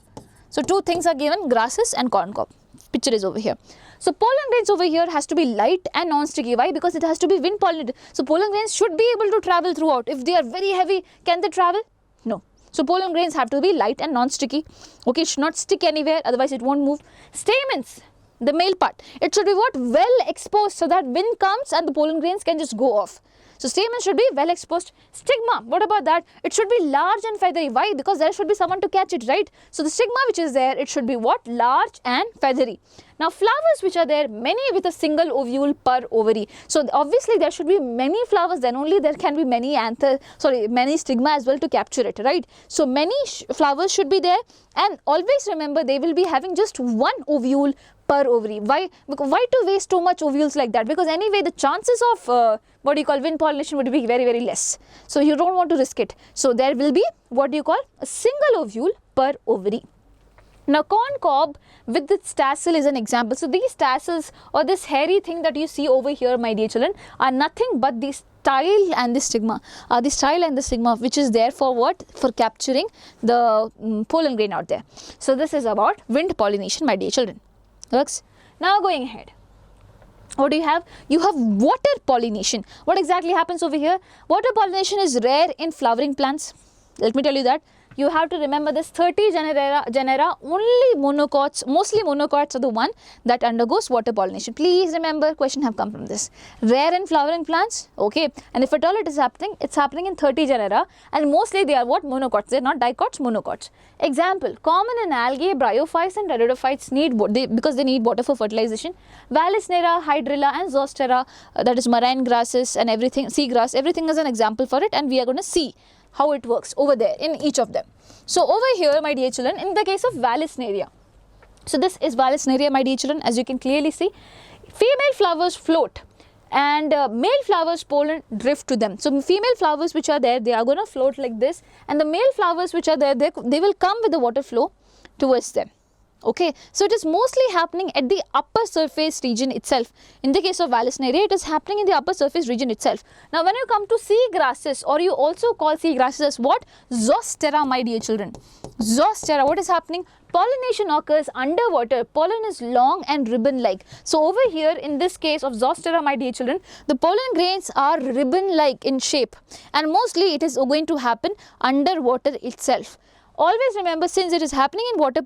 Speaker 1: So two things are given, grasses and corn cob. Picture is over here. So pollen grains over here has to be light and non-sticky. Why? Because it has to be wind pollinated. So pollen grains should be able to travel throughout. If they are very heavy, can they travel? No. So pollen grains have to be light and non-sticky. Okay, it should not stick anywhere, otherwise it won't move. Stamens, the male part, it should be what? Well exposed, so that wind comes and the pollen grains can just go off. So stamens should be well exposed. Stigma, what about that? It should be large and feathery. Why? Because there should be someone to catch it, right? So the stigma which is there, it should be what? Large and feathery. Now flowers which are there, many with a single ovule per ovary. So obviously there should be many flowers, then only there can be many many stigma as well to capture it, right? So many flowers should be there, and always remember they will be having just one ovule per ovary. Why? Because why to waste too much ovules like that? Because anyway the chances of wind pollination would be very, very less. So you don't want to risk it. So there will be a single ovule per ovary. Now corn cob with its tassel is an example. So these tassels, or this hairy thing that you see over here, my dear children, are nothing but the style and the stigma. The style and the stigma which is there for what? For capturing the pollen grain out there. So this is about wind pollination, my dear children. Works. Now going ahead. What do you have? You have water pollination. What exactly happens over here? Water pollination is rare in flowering plants. Let me tell you that. You have to remember this 30 genera, only monocots, mostly monocots are the one that undergoes water pollination. Please remember, question have come from this. Rare in flowering plants, okay, and if at all it is happening, it's happening in 30 genera, and mostly they are what? Monocots. They are not dicots, monocots. Example, common in algae, bryophytes and pteridophytes because they need water for fertilization. Vallisnera, hydrilla and zostera, that is marine grasses and everything, seagrass, everything is an example for it, and we are going to see how it works over there in each of them. So over here, my dear children, in the case of Vallisneria, so this is Vallisneria, my dear children, as you can clearly see, female flowers float and male flowers pollen drift to them. So female flowers which are there, they are going to float like this, and the male flowers which are there, they will come with the water flow towards them. Okay, so it is mostly happening at the upper surface region itself. In the case of Vallisneria, it is happening in the upper surface region itself. Now, when you come to sea grasses, or you also call sea grasses as what? Zostera, my dear children. Zostera, what is happening? Pollination occurs underwater. Pollen is long and ribbon-like. So, over here in this case of Zostera, my dear children, the pollen grains are ribbon-like in shape, and mostly it is going to happen underwater itself. Always remember, since it is happening in water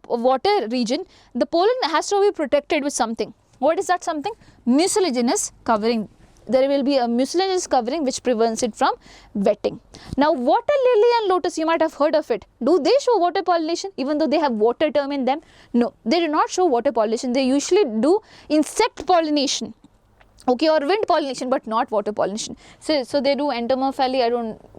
Speaker 1: region, the pollen has to be protected with something. What is that something? Mucilaginous covering. There will be a mucilaginous covering which prevents it from wetting. Now, water lily and lotus, you might have heard of it. Do they show water pollination even though they have water term in them? No, they do not show water pollination. They usually do insect pollination. Okay, or wind pollination, but not water pollination. So they do entomophagy.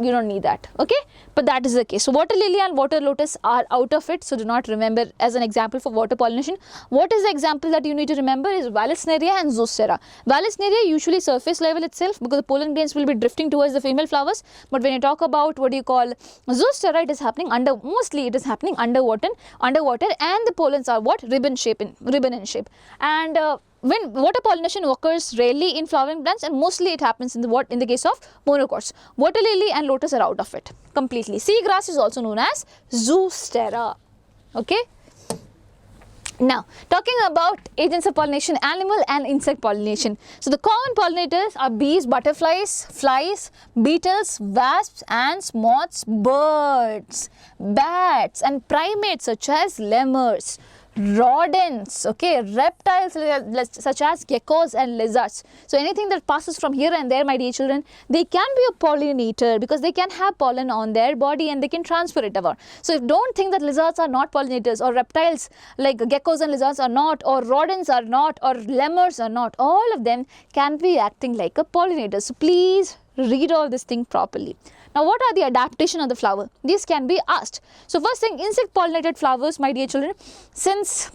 Speaker 1: You don't need that. Okay, but that is the case. So water lily and water lotus are out of it. So do not remember as an example for water pollination. What is the example that you need to remember is Vallisneria and Zostera. Vallisneria usually surface level itself because the pollen grains will be drifting towards the female flowers. But when you talk about what you call Zostera, it is happening mostly it is happening underwater, and the pollens are what? Ribbon in shape. And when water pollination occurs rarely in flowering plants, and mostly it happens in the case of monocots. Water lily and lotus are out of it completely. Sea grass is also known as Zostera. Okay. Now, talking about agents of pollination, animal and insect pollination. So, the common pollinators are bees, butterflies, flies, beetles, wasps, ants, moths, birds, bats, and primates such as lemurs, rodents, okay, reptiles such as geckos and lizards. So anything that passes from here and there, my dear children, they can be a pollinator because they can have pollen on their body and they can transfer it about. So don't think that lizards are not pollinators, or reptiles like geckos and lizards are not, or rodents are not, or lemurs are not. All of them can be acting like a pollinator. So please read all this thing properly. Now, what are the adaptation of the flower? These can be asked. So, first thing, insect pollinated flowers, my dear children, since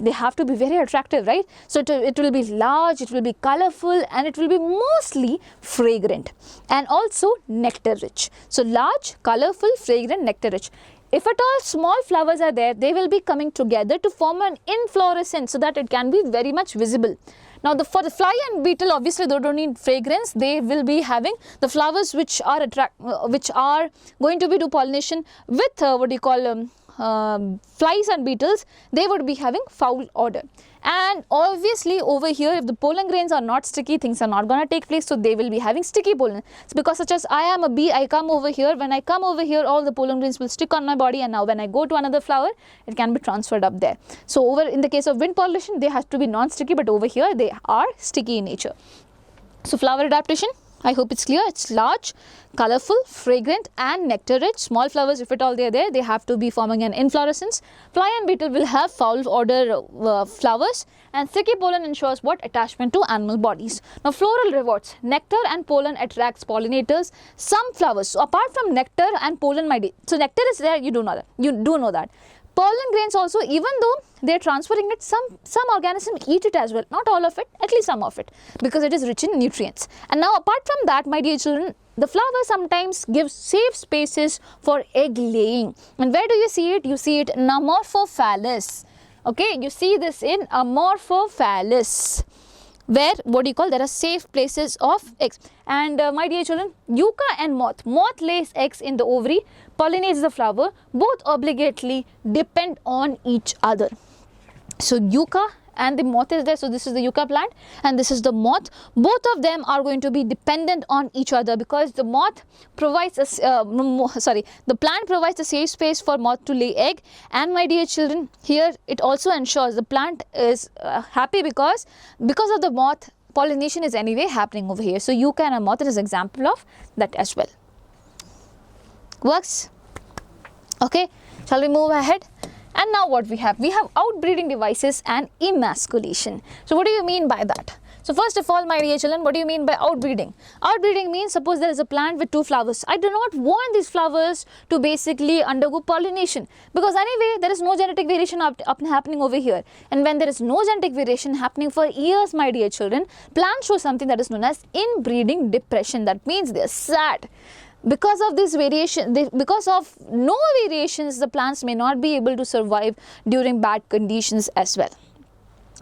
Speaker 1: they have to be very attractive, right? So, it will be large, it will be colorful, and it will be mostly fragrant and also nectar rich. So, large, colorful, fragrant, nectar rich. If at all small flowers are there, they will be coming together to form an inflorescence so that it can be very much visible. Now, for the fly and beetle, obviously they don't need fragrance. They will be having the flowers which are going to be do pollination with flies and beetles. They would be having foul odor. And obviously over here, if the pollen grains are not sticky, things are not going to take place. So they will be having sticky pollen. It's because such as I am a bee, I come over here. When I come over here, all the pollen grains will stick on my body, and now when I go to another flower, it can be transferred up there. So over in the case of wind pollination, they have to be non-sticky, but over here they are sticky in nature. So flower adaptation, I hope it's clear. It's large, colorful, fragrant, and nectar rich. Small flowers, if at all they are there, they have to be forming an inflorescence. Fly and beetle will have foul odor flowers, and sticky pollen ensures what? Attachment to animal bodies. Now, floral rewards. Nectar and pollen attracts pollinators. Some flowers, so apart from nectar and pollen, my dear, so nectar is there, you do know that. You do know that. Pollen grains also, even though they are transferring it, some organisms eat it as well. Not all of it, at least some of it, because it is rich in nutrients. And now, apart from that, my dear children, the flower sometimes gives safe spaces for egg laying. And where do you see it? You see it in Amorphophallus. Okay, you see this in Amorphophallus, where there are safe places of eggs. And my dear children, yucca and moth. Moth lays eggs in the ovary, pollinates the flower. Both obligately depend on each other. So yucca and the moth is there. So this is the yucca plant and this is the moth. Both of them are going to be dependent on each other because the moth provides the plant provides a safe space for moth to lay egg. And my dear children, here it also ensures the plant is happy because of the moth, pollination is anyway happening over here. So yucca and a moth is an example of that as well. Works? Okay, shall we move ahead? And now what we have? We have outbreeding devices and emasculation. So what do you mean by that? So first of all, my dear children, what do you mean by outbreeding? Outbreeding means suppose there is a plant with 2 flowers. I do not want these flowers to basically undergo pollination because anyway there is no genetic variation happening over here. And when there is no genetic variation happening for years, my dear children, plants show something that is known as inbreeding depression. That means they are sad. because of this variation, because of no variations, the plants may not be able to survive during bad conditions as well.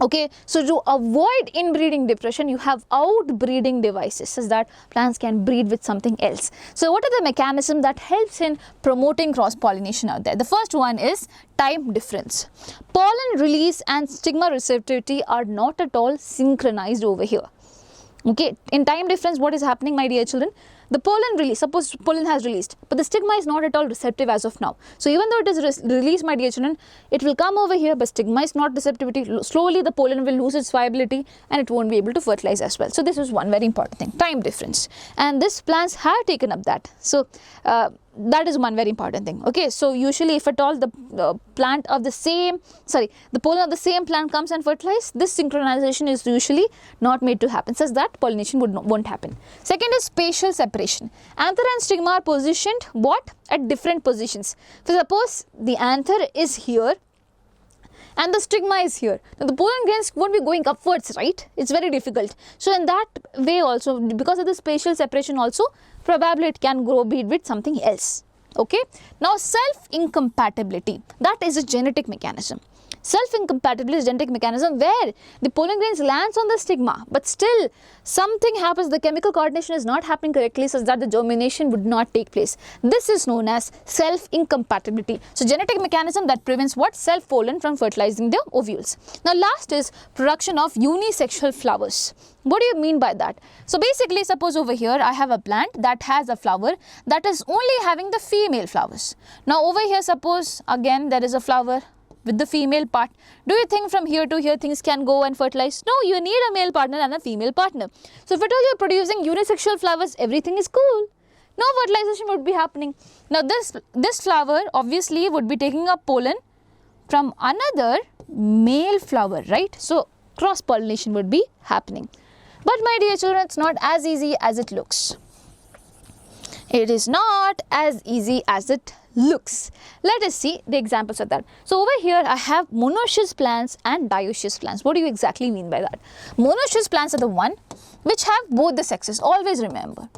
Speaker 1: Okay, so to avoid inbreeding depression, you have outbreeding devices such that plants can breed with something else. So what are the mechanisms that helps in promoting cross-pollination out there? The first one is time difference. Pollen release and stigma receptivity are not at all synchronized over here. Okay, in time difference, what is happening, my dear children? The pollen release, suppose pollen has released, but the stigma is not at all receptive as of now. So even though it is released, my dear children, it will come over here, but stigma is not receptivity. Slowly the pollen will lose its viability and it won't be able to fertilize as well. So this is one very important thing, time difference. And these plants have taken up that. So that is one very important thing. Okay, so usually if at all the pollen of the same plant comes and fertilize, this synchronization is usually not made to happen, such that pollination won't happen. Second is spatial separation. Anther and stigma are positioned what? At different positions. So suppose the anther is here and the stigma is here. Now the pollen grains won't be going upwards, right? It's very difficult. So in that way also, because of the spatial separation also, probably it can grow breed with something else. Okay. Now self-incompatibility, that is a genetic mechanism. Self-incompatibility is a genetic mechanism where the pollen grains lands on the stigma, but still something happens, the chemical coordination is not happening correctly such that the germination would not take place. This is known as self-incompatibility. So genetic mechanism that prevents what? Self-pollen from fertilizing the ovules. Now last is production of unisexual flowers. What do you mean by that? So basically, suppose over here I have a plant that has a flower that is only having the female flowers. Now over here, suppose again there is a flower with the female part. Do you think from here to here things can go and fertilize? No, you need a male partner and a female partner. So if at all you are producing unisexual flowers, everything is cool. No fertilization would be happening. Now this flower obviously would be taking up pollen from another male flower, right? So cross pollination would be happening. But my dear children, it's not as easy as it looks. It is not as easy as it looks. Let us see the examples of that. So over here I have monoecious plants and dioecious plants. What do you exactly mean by that? Monoecious plants are the one which have both the sexes. Always remember,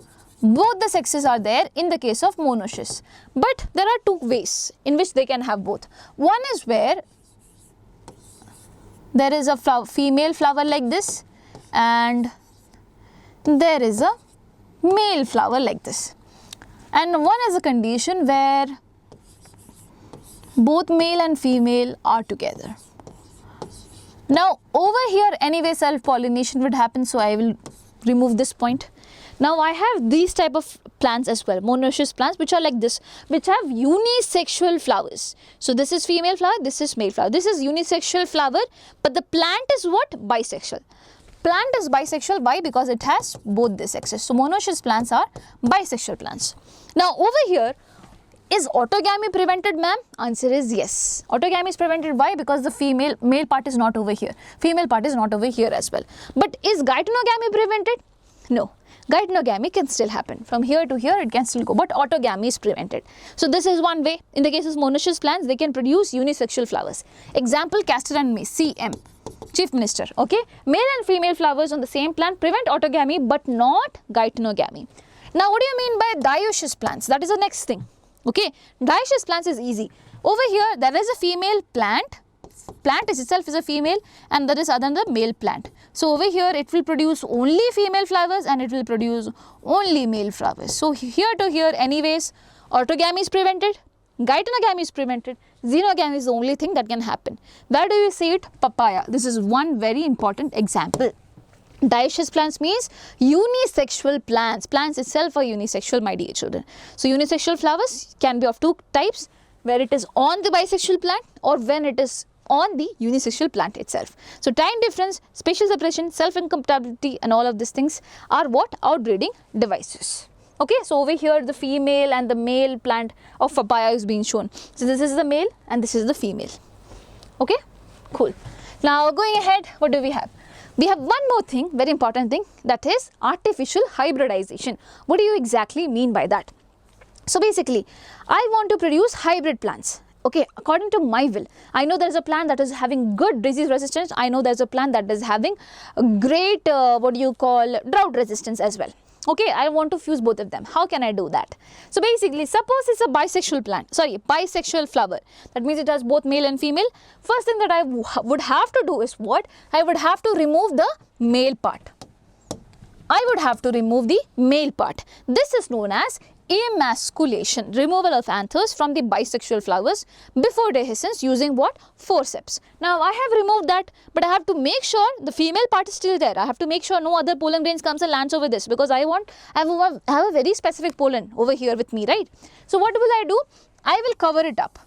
Speaker 1: both the sexes are there in the case of monoecious. But there are two ways in which they can have both. One is where there is a female flower like this and there is a male flower like this. And one is a condition where both male and female are together. Now over here anyway self-pollination would happen, so I will remove this point. Now I have these type of plants as well, monoecious plants which are like this, which have unisexual flowers. So this is female flower, this is male flower. This is unisexual flower, but the plant is what? Bisexual. Plant is bisexual. Why? Because it has both the sexes. So monoecious plants are bisexual plants. Now over here, is autogamy prevented, ma'am? Answer is yes. Autogamy is prevented. Why? Because the male part is not over here. Female part is not over here as well. But is geitonogamy prevented? No. Geitonogamy can still happen. From here to here it can still go, but autogamy is prevented. So this is one way. In the case of monoecious plants, they can produce unisexual flowers. Example, castor and maize, CM. Chief Minister, okay? Male and female flowers on the same plant prevent autogamy but not geitonogamy. Now what do you mean by dioecious plants? That is the next thing, okay? Dioecious plants is easy. Over here there is a female plant itself is a female and there is other than the male plant. So over here it will produce only female flowers and it will produce only male flowers. So here to here anyways autogamy is prevented, geitonogamy is prevented, xenogamy is the only thing that can happen. Where do you see it? Papaya. This is one very important example. Dioecious plants means unisexual plants. Plants itself are unisexual, my dear children. So unisexual flowers can be of two types, where it is on the bisexual plant or when it is on the unisexual plant itself. So time difference, spatial separation, self-incompatibility and all of these things are what? Outbreeding devices. Okay, so over here the female and the male plant of papaya is being shown. So this is the male and this is the female. Okay, cool. Now going ahead, what do we have? We have one more thing, very important thing, that is artificial hybridization. What do you exactly mean by that? So basically, I want to produce hybrid plants. Okay, according to my will, I know there is a plant that is having good disease resistance. I know there is a plant that is having a great, drought resistance as well. Okay, I want to fuse both of them. How can I do that? So basically, suppose it's a bisexual flower. That means it has both male and female. First thing that I would have to do is what? I would have to remove the male part. I would have to remove the male part. This is known as emasculation, removal of anthers from the bisexual flowers before dehiscence using what? Forceps. Now I have removed that, but I have to make sure the female part is still there. I have to make sure no other pollen grains comes and lands over this, because I have a very specific pollen over here with me, right? So what will I do? I will cover it up.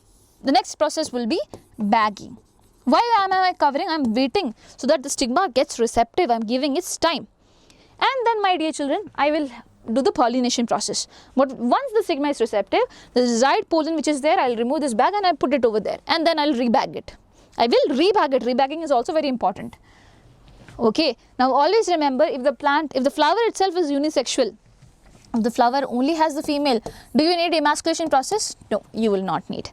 Speaker 1: The next process will be bagging. Why am I covering? I am waiting so that the stigma gets receptive. I am giving its time. And then, my dear children, I will do the pollination process. But once the stigma is receptive, the desired pollen which is there, I will remove this bag and I put it over there, and then I will rebag it. I will rebag it. Rebagging is also very important. Okay. Now always remember, if the flower itself is unisexual, if the flower only has the female, do you need emasculation process? No, you will not need.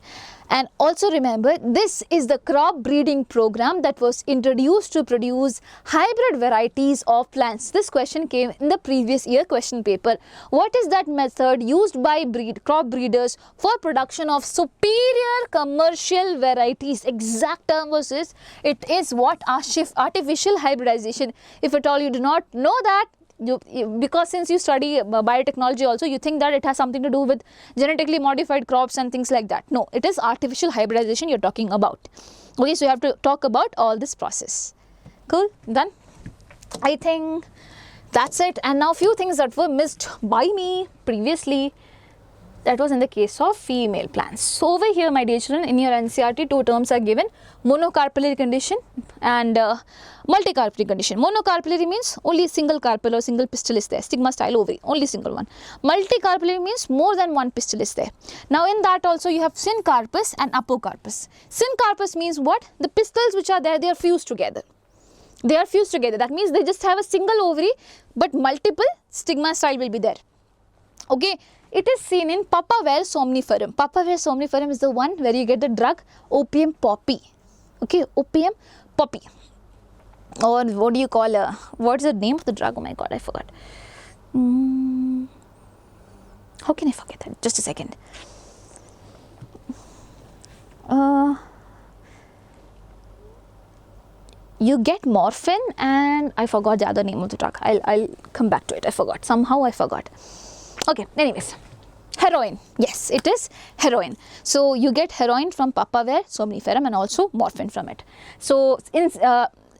Speaker 1: And also remember, this is the crop breeding program that was introduced to produce hybrid varieties of plants. This question came in the previous year question paper. What is that method used by crop breeders for production of superior commercial varieties? Exact term was this. It is what? Artificial hybridization. If at all you do not know that, because since you study biotechnology also, you think that it has something to do with genetically modified crops and things like that. No, it is artificial hybridization you're talking about. Okay, so you have to talk about all this process. Cool, done? I think that's it. And now few things that were missed by me previously. That was in the case of female plants. So over here, my dear children, in your NCERT, two terms are given: monocarpellary condition and multicarpellary condition. Monocarpellary means only single carpel or single pistil is there, stigma style ovary, only single one. Multicarpellary means more than one pistil is there. Now in that also you have syncarpus and apocarpus. Syncarpus means what? The pistils which are there, they are fused together. They are fused together. That means they just have a single ovary, but multiple stigma style will be there. Okay. It is seen in Papaver somniferum. Papaver somniferum is the one where you get the drug opium poppy. Okay, opium poppy. Or what do you call what's the name of the drug? Oh my god, I forgot. How can I forget that? Just a second. You get morphine and I forgot the other name of the drug. I'll come back to it. I forgot. Somehow I forgot. Okay, anyways, heroin. Yes, it is heroin. So you get heroin from Papaver somniferum and also morphine from it. So in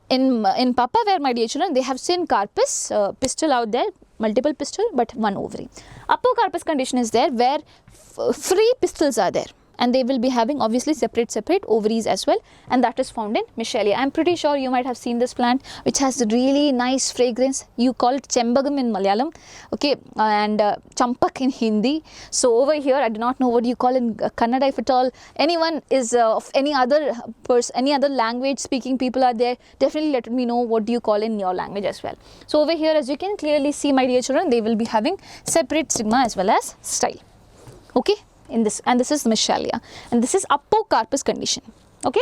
Speaker 1: Papaver, my dear children, they have syncarpus pistil out there, multiple pistil but one ovary. Apocarpus condition is there where free pistils are there, and they will be having obviously separate ovaries as well, and that is found in Michelia. I am pretty sure you might have seen this plant which has a really nice fragrance. You call it Chembagam in Malayalam, okay, and Champak in Hindi. So over here I do not know what you call in Kannada. If at all anyone is of any other language speaking people are there, definitely let me know what do you call in your language as well. So over here, as you can clearly see, my dear children, they will be having separate stigma as well as style. Okay. In this, and this is Michelia, and this is apocarpus condition. Okay.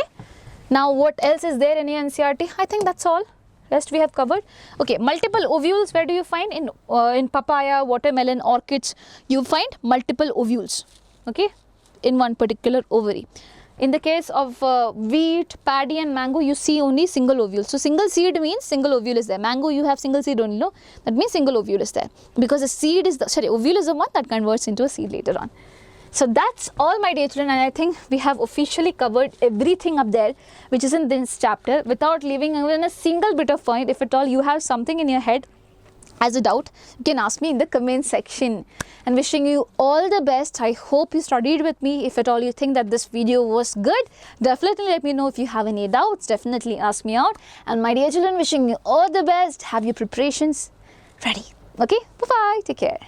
Speaker 1: Now what else is there in NCERT? I think that's all. Rest we have covered. Okay, multiple ovules, where do you find? In papaya, watermelon, orchids, you find multiple ovules. Okay, in one particular ovary. In the case of wheat, paddy and mango, you see only single ovule. So single seed means single ovule is there. Mango, you have single seed only, no? That means single ovule is there, because the seed is ovule is the one that converts into a seed later on. So that's all, my dear children, and I think we have officially covered everything up there which is in this chapter without leaving even a single bit of point. If at all you have something in your head as a doubt, you can ask me in the comment section. And wishing you all the best. I hope you studied with me. If at all you think that this video was good, definitely let me know. If you have any doubts, definitely ask me out. And my dear children, wishing you all the best. Have your preparations ready. Okay, bye-bye. Take care.